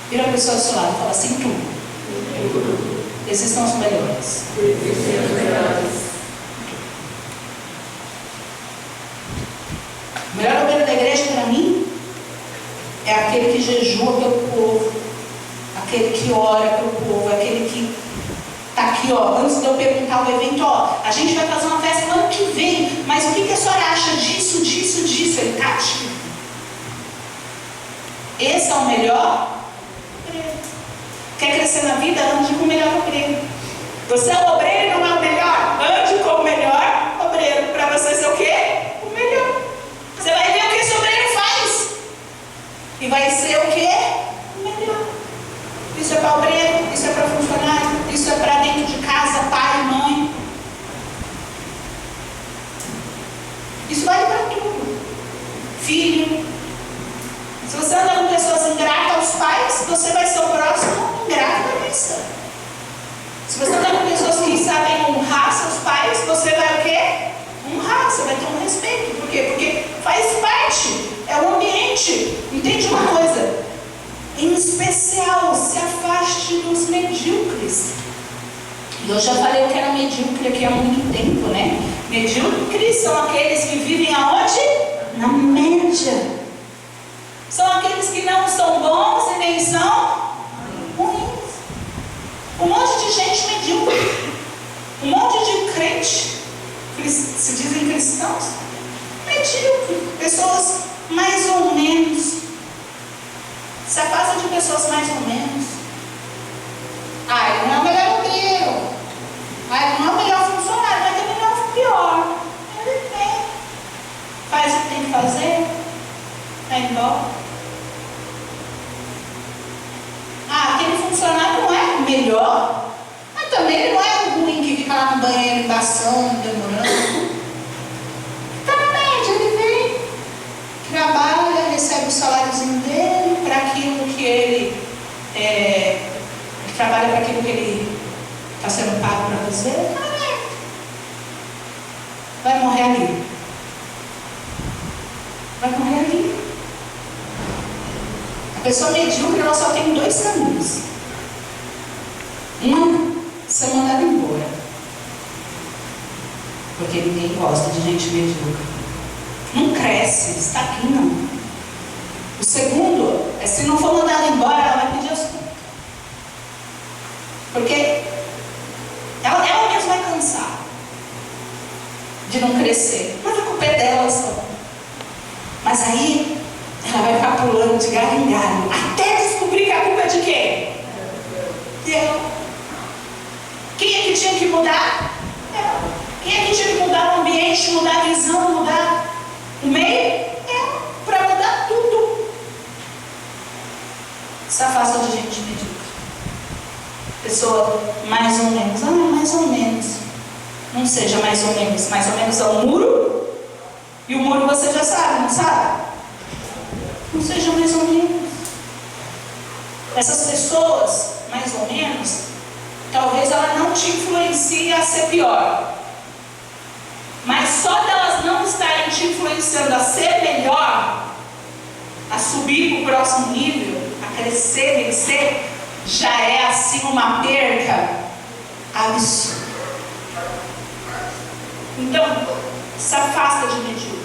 Vira a pessoa do seu lado e fala assim: tudo. Existem os melhores. O melhor obreiro da igreja para mim é aquele que jejua pelo povo, aquele que ora pelo povo, aquele que está aqui, ó. Antes de eu perguntar o evento, ó, a gente vai fazer uma festa no ano que vem, mas o que a senhora acha disso? Ele está ativo. Esse é o melhor obreiro. Quer crescer na vida? Ande com o melhor obreiro. Você é um obreiro e não é o melhor? Ande com o melhor obreiro. Para você ser o quê? O melhor. Você vai ver o que esse obreiro faz. E vai ser o quê? O melhor. Isso é para obreiro, isso é para funcionário, isso é para dentro de casa, pai, mãe. Isso vale para tudo. Filho. Se você anda com pessoas ingratas aos pais, você vai ser o próximo ingrato da lista. Se você anda com pessoas que sabem honrar seus pais, você vai o quê? Honrar, você vai ter um respeito. Por quê? Porque faz parte, é o ambiente. Entende uma coisa? Em especial, se afaste dos medíocres. E eu já falei o que era medíocre aqui há muito tempo, né? Medíocres são aqueles que vivem aonde? Na média. São aqueles que não são bons e nem são ruins. Um monte de gente medíocre. Um monte de crente, se dizem cristãos, medíocre. Pessoas mais ou menos. Se afasta de pessoas mais ou menos. Ah, ele não é o melhor obreiro. Ah, ele não é o melhor funcionário, mas também não é o pior. Ele tem. Faz o que tem que fazer. Vai embora. Ah, aquele funcionário não é o melhor, mas também ele não é o ruim que fica lá no banheiro embaçando, demorando. Está na média, ele vem, trabalha, recebe o saláriozinho dele para aquilo que ele trabalha para aquilo que ele está sendo pago para fazer. Está na média. Vai morrer ali. Vai morrer ali. A pessoa medíocre, ela só tem dois caminhos. Uma, ser mandada embora. Porque ninguém gosta de gente medíocre. Não cresce, está aqui não. O segundo é, se não for mandada embora, ela vai pedir as contas. Porque ela mesma vai cansar de não crescer. Mas a culpa é dela só. Mas aí ela vai ficar pulando de galho em galho, até descobrir que a culpa é de quem? Dela. Quem é que tinha que mudar? Ela. Quem é que tinha que mudar o ambiente, mudar a visão, mudar o meio? Ela. Para mudar tudo. Se afasta de gente medíocre. Pessoa mais ou menos. Ah, mais ou menos. Não seja mais ou menos. Mais ou menos é um muro. E o muro você já sabe, não sabe? Não seja mais ou menos. Essas pessoas, mais ou menos, talvez ela não te influencie a ser pior. Mas só delas não estarem te influenciando a ser melhor, a subir para o próximo nível, a crescer, vencer, já é assim uma perca absurda. Então, se afasta de medíocres.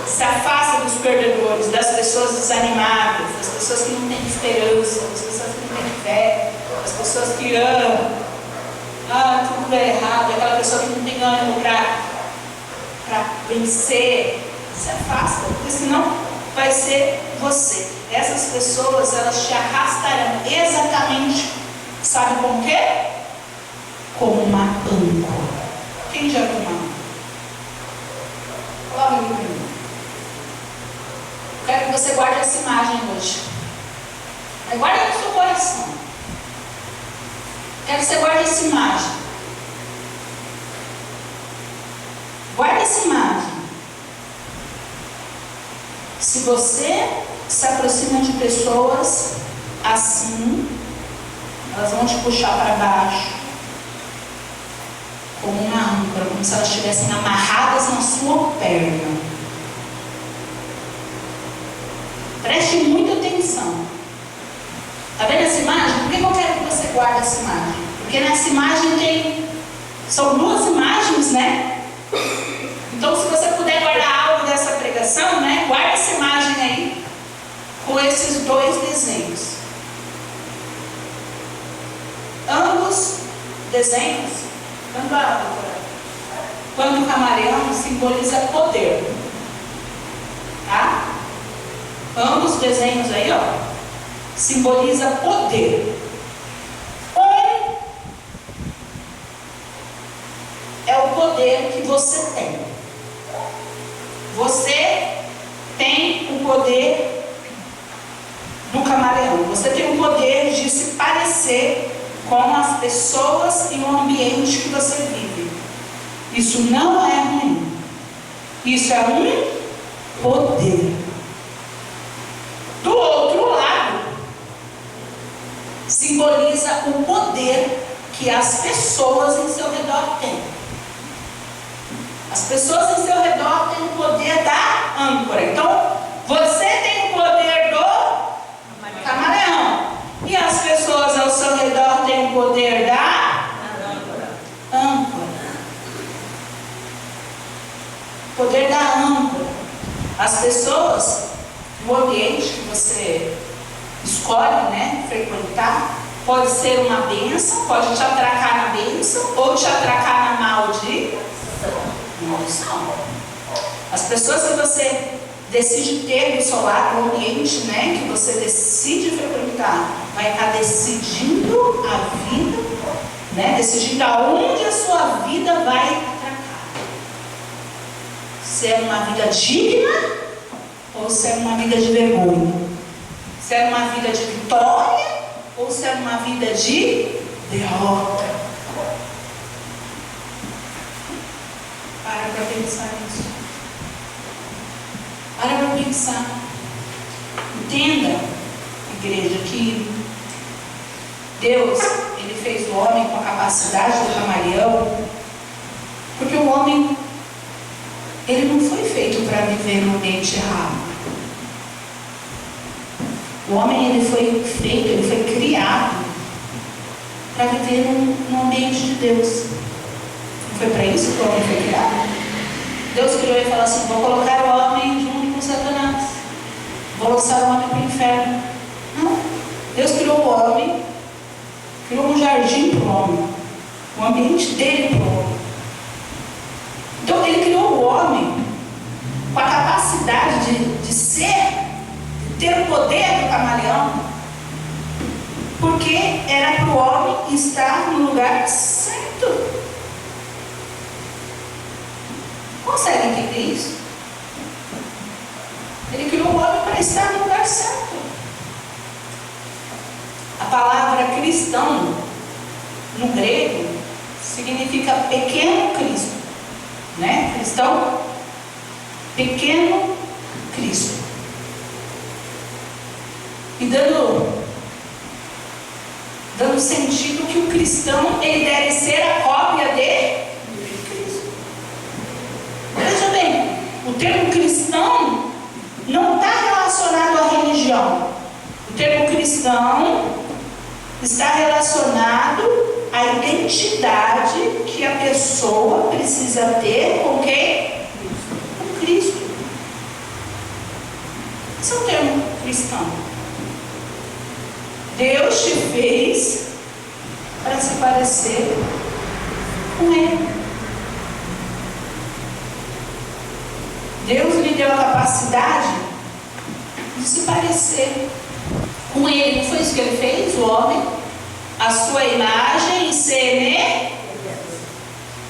Se afasta dos perdedores, das pessoas desanimadas, das pessoas que não têm esperança, das pessoas que não têm fé, das pessoas que amam. Ah, tudo é errado, aquela pessoa que não tem ânimo para vencer. Se afasta, porque senão vai ser você. Essas pessoas, elas te arrastarão exatamente, sabe como que? Como uma âncora. Quem já viu uma âncora? Fala aí para mim. que você guarde essa imagem hoje. Mas guarda no seu coração. Quero que você guarde essa imagem. Guarda essa imagem. Se você se aproxima de pessoas assim, elas vão te puxar para baixo, como uma âncora, como se elas estivessem amarradas na sua perna. Preste muita atenção. Está vendo essa imagem? Por que eu quero que você guarde essa imagem? Porque nessa imagem são duas imagens, né? Então, se você puder guardar algo dessa pregação, né? Guarda essa imagem aí com esses dois desenhos. Ambos desenhos, quando o camaleão simboliza poder, tá? Ambos desenhos aí, ó, simboliza poder. Um é o poder que você tem. Você tem o poder do camaleão. Você tem o poder de se parecer com as pessoas e o ambiente que você vive. Isso não é ruim. Isso é um poder. Do outro lado, simboliza o poder que as pessoas em seu redor têm. As pessoas em seu redor têm o poder da âncora. Então, você tem o poder do camaleão. E as pessoas ao seu redor têm o poder da âncora. Poder da âncora. As pessoas, no ambiente que você escolhe, né, frequentar, pode ser uma bênção, pode te atracar na bênção ou te atracar na maldição. As pessoas que você decide ter do seu lado, o ambiente, né, que você decide frequentar, vai estar decidindo a vida, né, decidindo aonde a sua vida vai atracar. Se é uma vida digna ou se é uma vida de vergonha. Se é uma vida de vitória ou se é uma vida de derrota. Para pensar nisso. Para pensar. Entenda, igreja, que Deus, Ele fez o homem com a capacidade do camaleão, porque o homem, ele não foi feito para viver no ambiente errado. O homem, ele foi feito, ele foi criado para viver no ambiente de Deus. Não foi para isso que o homem foi criado? Deus criou e falou assim: vou colocar o homem junto com Satanás, vou lançar o homem para o inferno. Não. Deus criou o homem, criou um jardim para o homem, o ambiente dele para o homem. Então ele criou o homem com a capacidade de ser, de ter o poder do camaleão, porque era para o homem estar no lugar certo. Consegue entender isso? Ele criou o homem para estar no lugar certo. A palavra cristão, no grego, significa pequeno Cristo, né? Cristão, pequeno Cristo. E dando sentido que o cristão, ele deve ser a cópia de Cristo. Veja bem, o termo cristão não está relacionado à religião. O termo cristão está relacionado à identidade que a pessoa precisa ter com quem? Com Cristo. Esse é o termo cristão. Deus te fez para se parecer com Ele. Deus lhe deu a capacidade de se parecer com Ele. Não foi isso que Ele fez, o homem? A sua imagem e semelhança.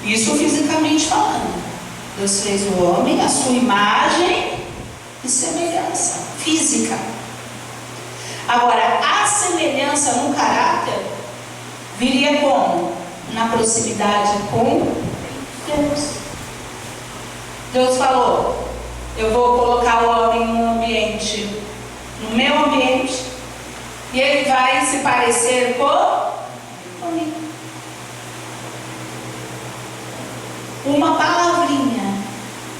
Isso fisicamente falando. Deus fez o homem, a sua imagem e semelhança. física. Agora, a semelhança no caráter viria como? Na proximidade com Deus. Deus falou: eu vou colocar o homem no ambiente, no meu ambiente, e ele vai se parecer comigo. Uma palavrinha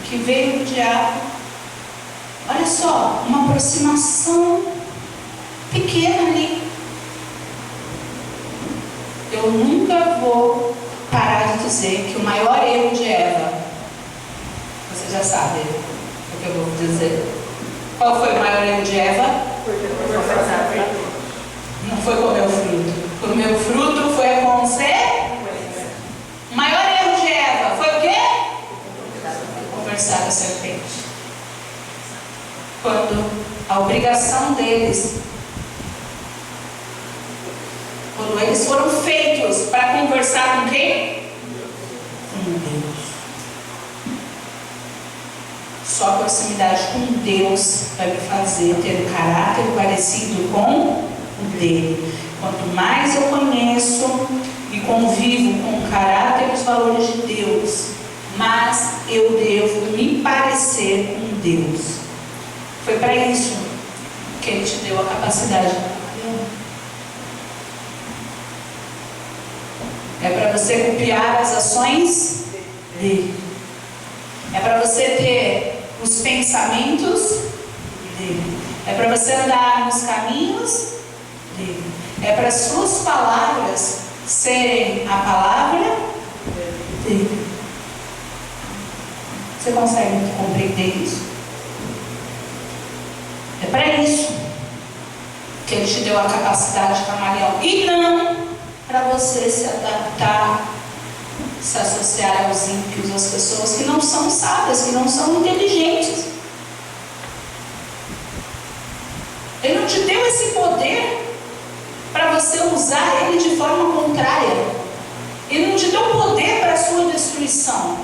que veio do diabo, olha só, uma aproximação pequena ali. Eu nunca vou parar de dizer que o maior erro de Eva, você já sabe o que eu vou dizer. Qual foi o maior erro de Eva? Não foi comer o fruto. Comer o fruto foi a consequência. O maior erro de Eva foi o quê? Conversar com a serpente. Quando a obrigação deles, quando eles foram feitos para conversar com quem? Com Deus. Só a proximidade com Deus vai me fazer ter um caráter parecido com o dele. Quanto mais eu conheço e convivo com o caráter e os valores de Deus, mais eu devo me parecer com Deus. Foi para isso que Ele te deu a capacidade. É para você copiar as ações dele. É para você ter os pensamentos dele. É para você andar nos caminhos dele. É para as suas palavras serem a palavra dele. Você consegue compreender isso? É para isso que Ele te deu a capacidade de camaleão. E não para você se adaptar, se associar aos ímpios, às pessoas que não são sábias, que não são inteligentes. Ele não te deu esse poder para você usar ele de forma contrária. Ele não te deu poder para a sua destruição.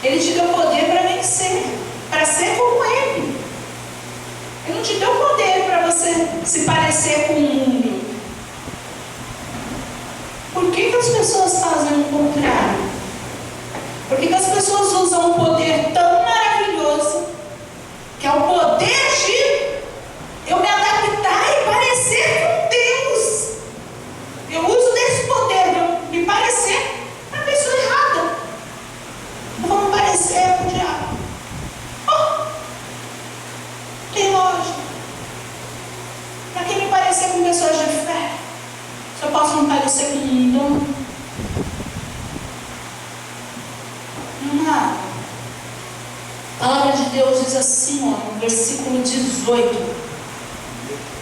Ele te deu poder para vencer, para ser como Ele. Ele não te deu poder para você se parecer com o mundo. Por que as pessoas fazem o contrário? Por que as pessoas usam um poder tão maravilhoso, que é o poder de eu me adaptar e parecer com Deus? Eu uso desse poder de eu me parecer com a pessoa errada. Eu vou me parecer com o diabo. Tem lógica. Para que me parecer com pessoas de fé? Se eu posso me parecer com o mundo? Não. A palavra de Deus diz assim, ó, no versículo 18: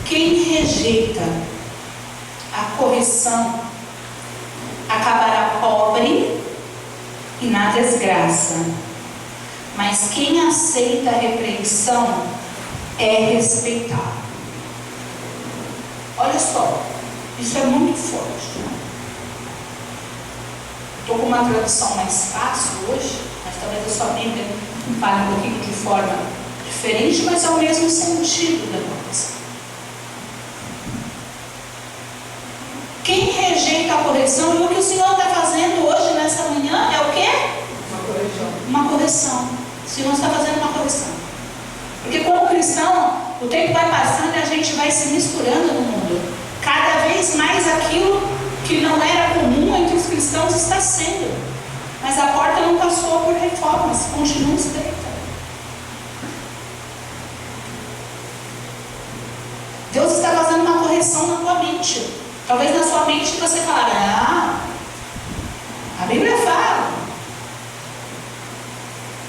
quem rejeita a correção acabará pobre e na desgraça, mas quem aceita a repreensão é respeitado. Olha só, isso é muito forte. Estou com uma tradução mais fácil hoje, mas talvez a sua Bíblia fale um pouquinho de forma diferente, mas é o mesmo sentido da coisa. Quem rejeita a correção, e o que o Senhor está fazendo hoje, nessa manhã, é o quê? Uma correção. O Senhor está fazendo uma correção. Porque como cristão, o tempo vai passando e a gente vai se misturando no mundo. Cada vez mais aquilo que não era comum entre os cristãos está sendo. Mas a porta não passou por reformas, continua estreita. Deus está fazendo uma correção na tua mente. Talvez na sua mente você falar, a Bíblia fala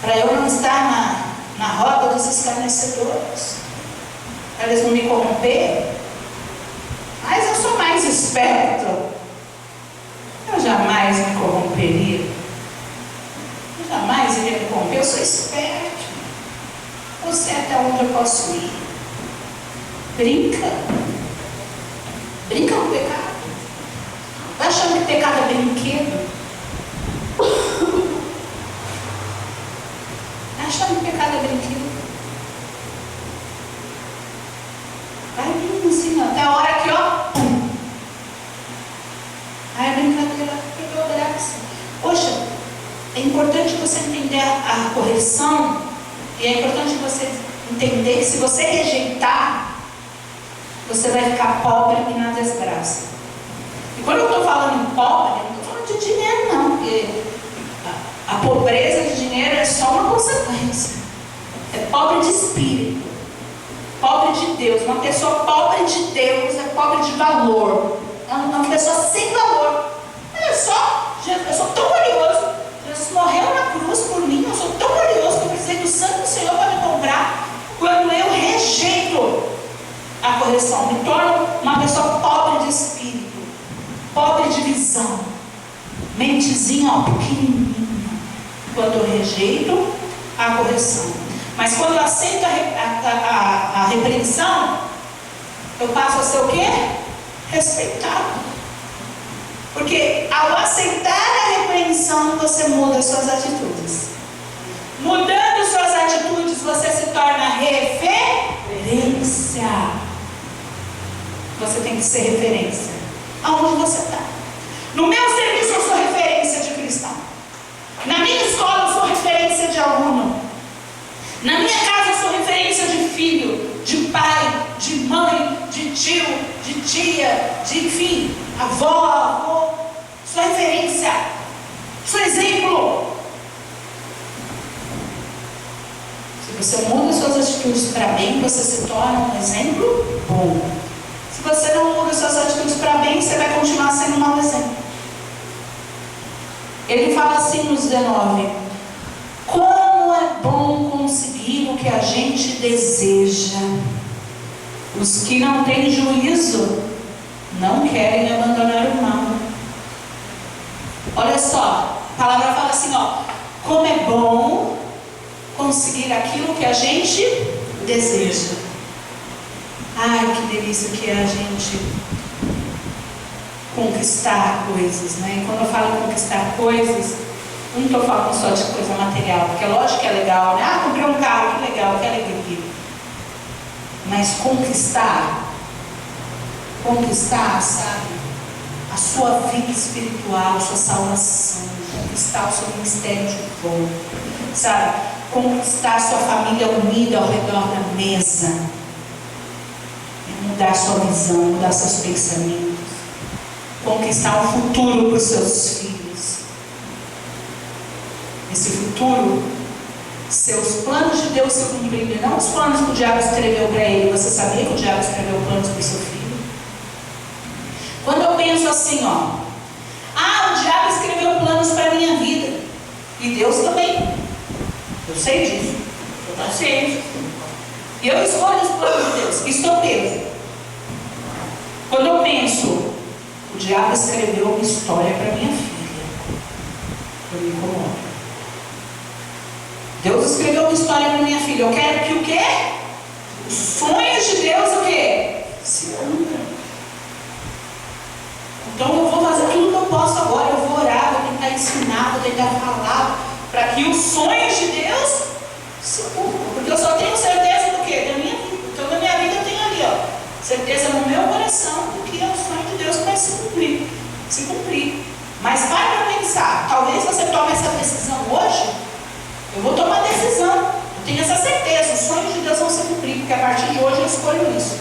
para eu não estar na roda dos escarnecedores, para eles não me corromper. Mas eu sou mais esperto. Eu jamais me corromperia. Eu jamais iria me corromper. Eu sou esperto. Eu sei até onde eu posso ir. Brinca. Brinca com o pecado. Vai achando que pecado é brinquedo? Vai achando que pecado é brinquedo? é importante você entender a correção, e é importante você entender que se você rejeitar, você vai ficar pobre e na desgraça. E quando eu estou falando em pobre, eu não estou falando de dinheiro não, porque a pobreza de dinheiro é só uma consequência. É pobre de espírito, pobre de Deus. Uma pessoa pobre de Deus é pobre de valor. É uma pessoa sem valor. Olha só, Jesus, eu sou tão valioso. Jesus morreu na cruz por mim. Eu sou tão valioso que eu precisei do sangue do Senhor para me comprar. Quando eu rejeito a correção, me torno uma pessoa pobre de espírito, pobre de visão, mentezinha pequenininha. Quando eu rejeito a correção. Mas quando eu aceito a repreensão, eu passo a ser o quê? Respeitado. Porque ao aceitar a repreensão, você muda as suas atitudes. Mudando suas atitudes, você se torna referência. Você tem que ser referência. Aonde você está? No meu serviço eu sou referência de cristão. Na minha escola eu sou referência de aluno. Na minha casa eu sou referência de filho, de pai, de mãe, de tio, de tia, de enfim, avó, avô. Sou referência. Sou exemplo. Se você muda suas atitudes para bem, você se torna um exemplo bom. Se você não muda suas atitudes para bem, você vai continuar sendo um mau exemplo. Ele fala assim no 19: como é bom conseguir o que a gente deseja. Os que não têm juízo não querem abandonar o mal. Olha só, a palavra fala assim, como é bom conseguir aquilo que a gente deseja. Ai, que delícia que é a gente conquistar coisas, né? E quando eu falo conquistar coisas, não estou falando só de coisa material, porque é lógico que é legal, né? Ah, comprei um carro, que legal, que alegria. Mas conquistar, sabe? A sua vida espiritual, a sua salvação, conquistar o seu ministério de dom, sabe? Conquistar a sua família unida ao redor da mesa. Mudar sua visão, mudar seus pensamentos. Conquistar um futuro para os seus filhos. Esse futuro, seus planos de Deus se cumprindo, e não os planos que o diabo escreveu para ele. Você sabia que o diabo escreveu planos para o seu filho? Quando eu penso assim, o diabo escreveu planos para a minha vida, e Deus também. Eu sei disso. Eu sei disso. E eu escolho os planos de Deus. Estou presa. Quando eu penso, o diabo escreveu uma história para minha filha, eu me incomodo. Deus escreveu uma história para minha filha. Eu quero que o quê? Os sonhos de Deus o quê? Se cumpram. Então eu vou fazer tudo que eu posso agora. Eu vou orar, vou tentar ensinar, vou tentar falar, para que os sonhos de Deus se cumpram. Porque eu só tenho certeza do quê? Da minha vida. Então na minha vida eu tenho ali, certeza no meu coração do que é o sonho de Deus que vai se cumprir. Mas para pensar, talvez você tome essa decisão hoje. Eu vou tomar decisão. Eu tenho essa certeza, os sonhos de Deus vão se cumprir, porque a partir de hoje eu escolho isso.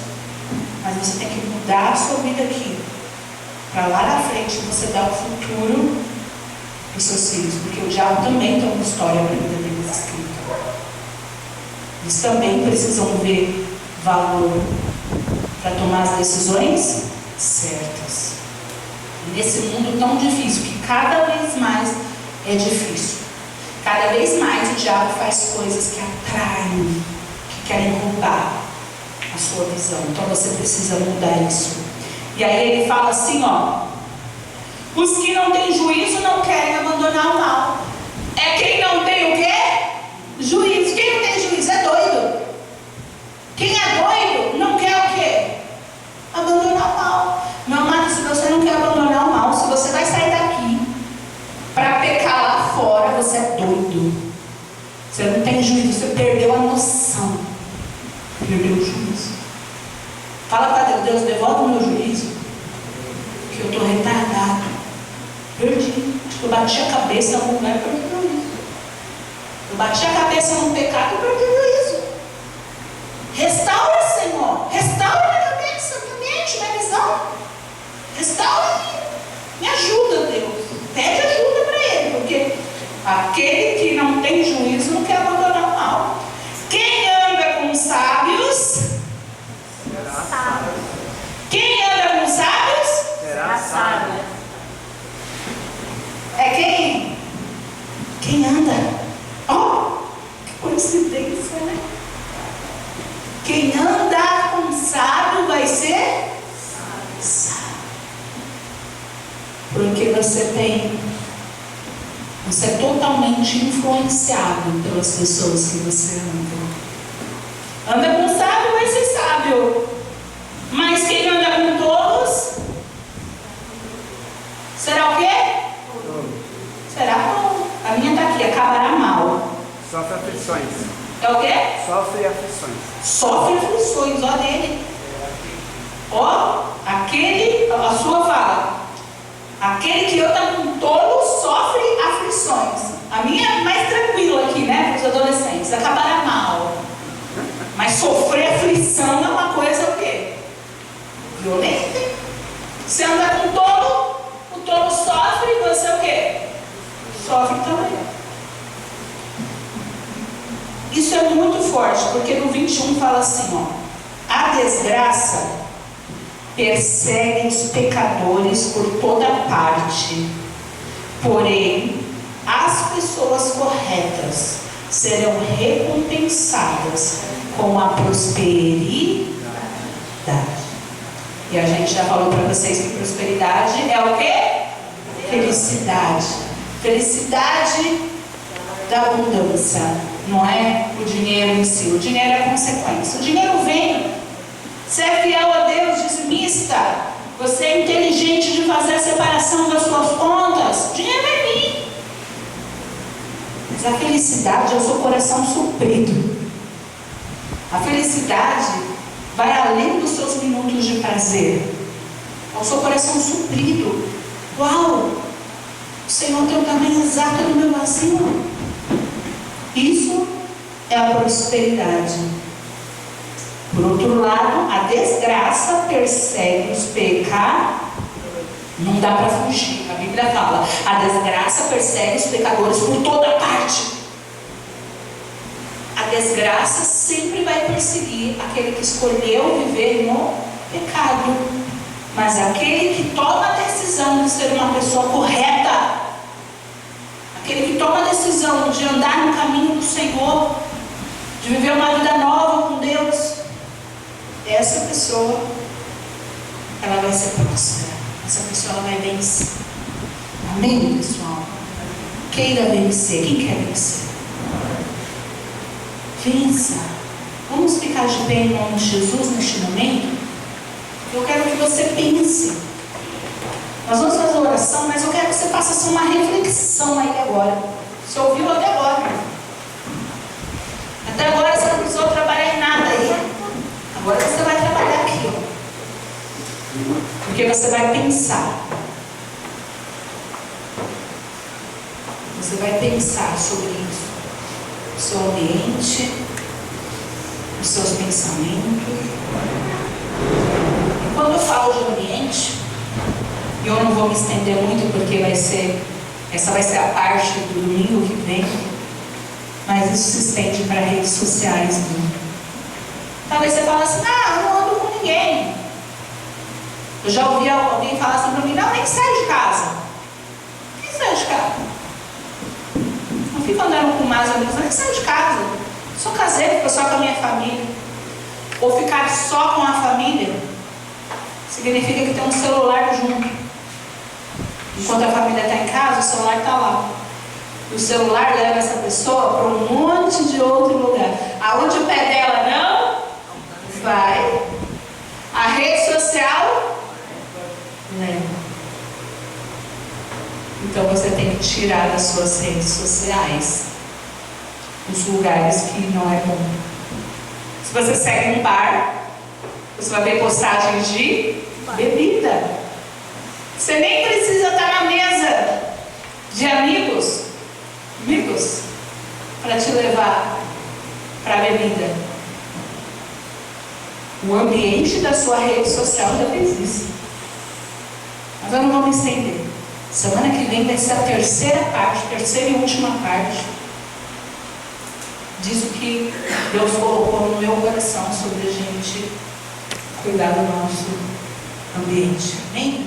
Mas você tem que mudar a sua vida aqui, para lá na frente você dar o futuro para os seus filhos, porque o diabo também tem uma história para a vida deles escrita. Eles também precisam ver valor para tomar as decisões certas. E nesse mundo tão difícil, que cada vez mais é difícil, cada vez mais o diabo faz coisas que atraem, que querem roubar a sua visão. Então você precisa mudar isso. E aí ele fala assim, os que não têm juízo não querem abandonar o mal. É quem não tem o quê? Juízo. Quem não tem juízo é doido. Quem é doido não quer o quê? Abandonar o mal. Meu amado, se você não quer abandonar o mal, se você vai sair daqui para pecar lá fora, você é doido. Você não tem juízo, você perdeu a noção. Perdeu o juízo. Fala para Deus, Deus, devolve o meu juízo, que eu estou retardado. Perdi. Acho que eu bati a cabeça em algum lugar para mim. bati a cabeça no pecado e perdi o juízo. Restaura, Senhor. Restaura minha cabeça, minha mente, minha visão. Restaura. Me ajuda, Deus. Pede ajuda para Ele, porque aquele que não tem juízo não quer abandonar o mal. Quem anda com sábios? Será sábio. Quem anda com sábios? Será sábio. É quem? Quem anda? Oh, que coincidência, né? Quem anda com sábio vai ser sábio. Porque você é totalmente influenciado pelas pessoas que você anda. Anda com sábio vai ser sábio. Mas quem anda com tolos será o quê? Será bom. A minha está aqui, acabará mal. Sofre aflições. É o quê? Sofre aflições. Sofre aflições, ó dele. Ó, a sua fala. Aquele que anda com tolo sofre aflições. A minha é mais tranquila aqui, né, para os adolescentes. Acabará mal. Mas sofrer aflição é uma coisa o quê? Violenta. Você anda com tolo, o tolo sofre e você o quê? Sofre também. Isso é muito forte, porque no 21 fala assim, ó. A desgraça persegue os pecadores por toda parte. Porém, as pessoas corretas serão recompensadas com a prosperidade. E a gente já falou para vocês que prosperidade é o quê? Felicidade. Felicidade da abundância. Não é o dinheiro em si. O dinheiro é a consequência. O dinheiro vem. Você é fiel a Deus, dizimista. Você é inteligente de fazer a separação das suas contas. O dinheiro vai vir. Mas a felicidade é o seu coração suprido. A felicidade vai além dos seus minutos de prazer. É o seu coração suprido. Uau! O Senhor tem o tamanho exato do meu vazio. Isso é a prosperidade. Por outro lado, a desgraça persegue os pecados. Não dá para fugir. A Bíblia fala: a desgraça persegue os pecadores por toda parte. A desgraça sempre vai perseguir aquele que escolheu viver no pecado. Mas aquele que toma a decisão de ser uma pessoa correta, aquele que toma a decisão de andar no caminho do Senhor, de viver uma vida nova com Deus, essa pessoa, ela vai ser próspera. Essa pessoa, ela vai vencer. Amém, pessoal? Queira vencer. Quem quer vencer? Vença. Vamos ficar de pé em nome de Jesus neste momento? Eu quero que você pense. Nós vamos fazer oração, mas eu quero que você faça assim, uma reflexão aí agora. Você ouviu até agora? Até agora você não precisou trabalhar em nada aí. Agora você vai trabalhar aqui, ó. Porque você vai pensar. Você vai pensar sobre isso. O seu ambiente, os seus pensamentos. E quando eu falo de ambiente, eu não vou me estender muito, porque essa vai ser a parte do domingo que vem, mas isso se estende para redes sociais. Talvez você fale assim: ah, eu não ando com ninguém. Eu já ouvi alguém falar assim para mim: não, nem saio de casa. Nem saio de casa. Não fico andando com mais amigos, nem saio de casa. Sou caseiro, fico só com a minha família. Ou ficar só com a família significa que tem um celular junto. Enquanto a família está em casa, o celular está lá. E o celular leva essa pessoa para um monte de outro lugar. Aonde o pé dela não vai, a rede social leva. Então você tem que tirar das suas redes sociais os lugares que não é bom. Se você segue um bar, você vai ver postagens de bebida. Você nem precisa estar na mesa de amigos. para te levar para a bebida. O ambiente da sua rede social já fez isso. Mas eu não vou me estender. Semana que vem vai ser a terceira e última parte disso que Deus colocou no meu coração sobre a gente cuidar do nosso ambiente. Amém?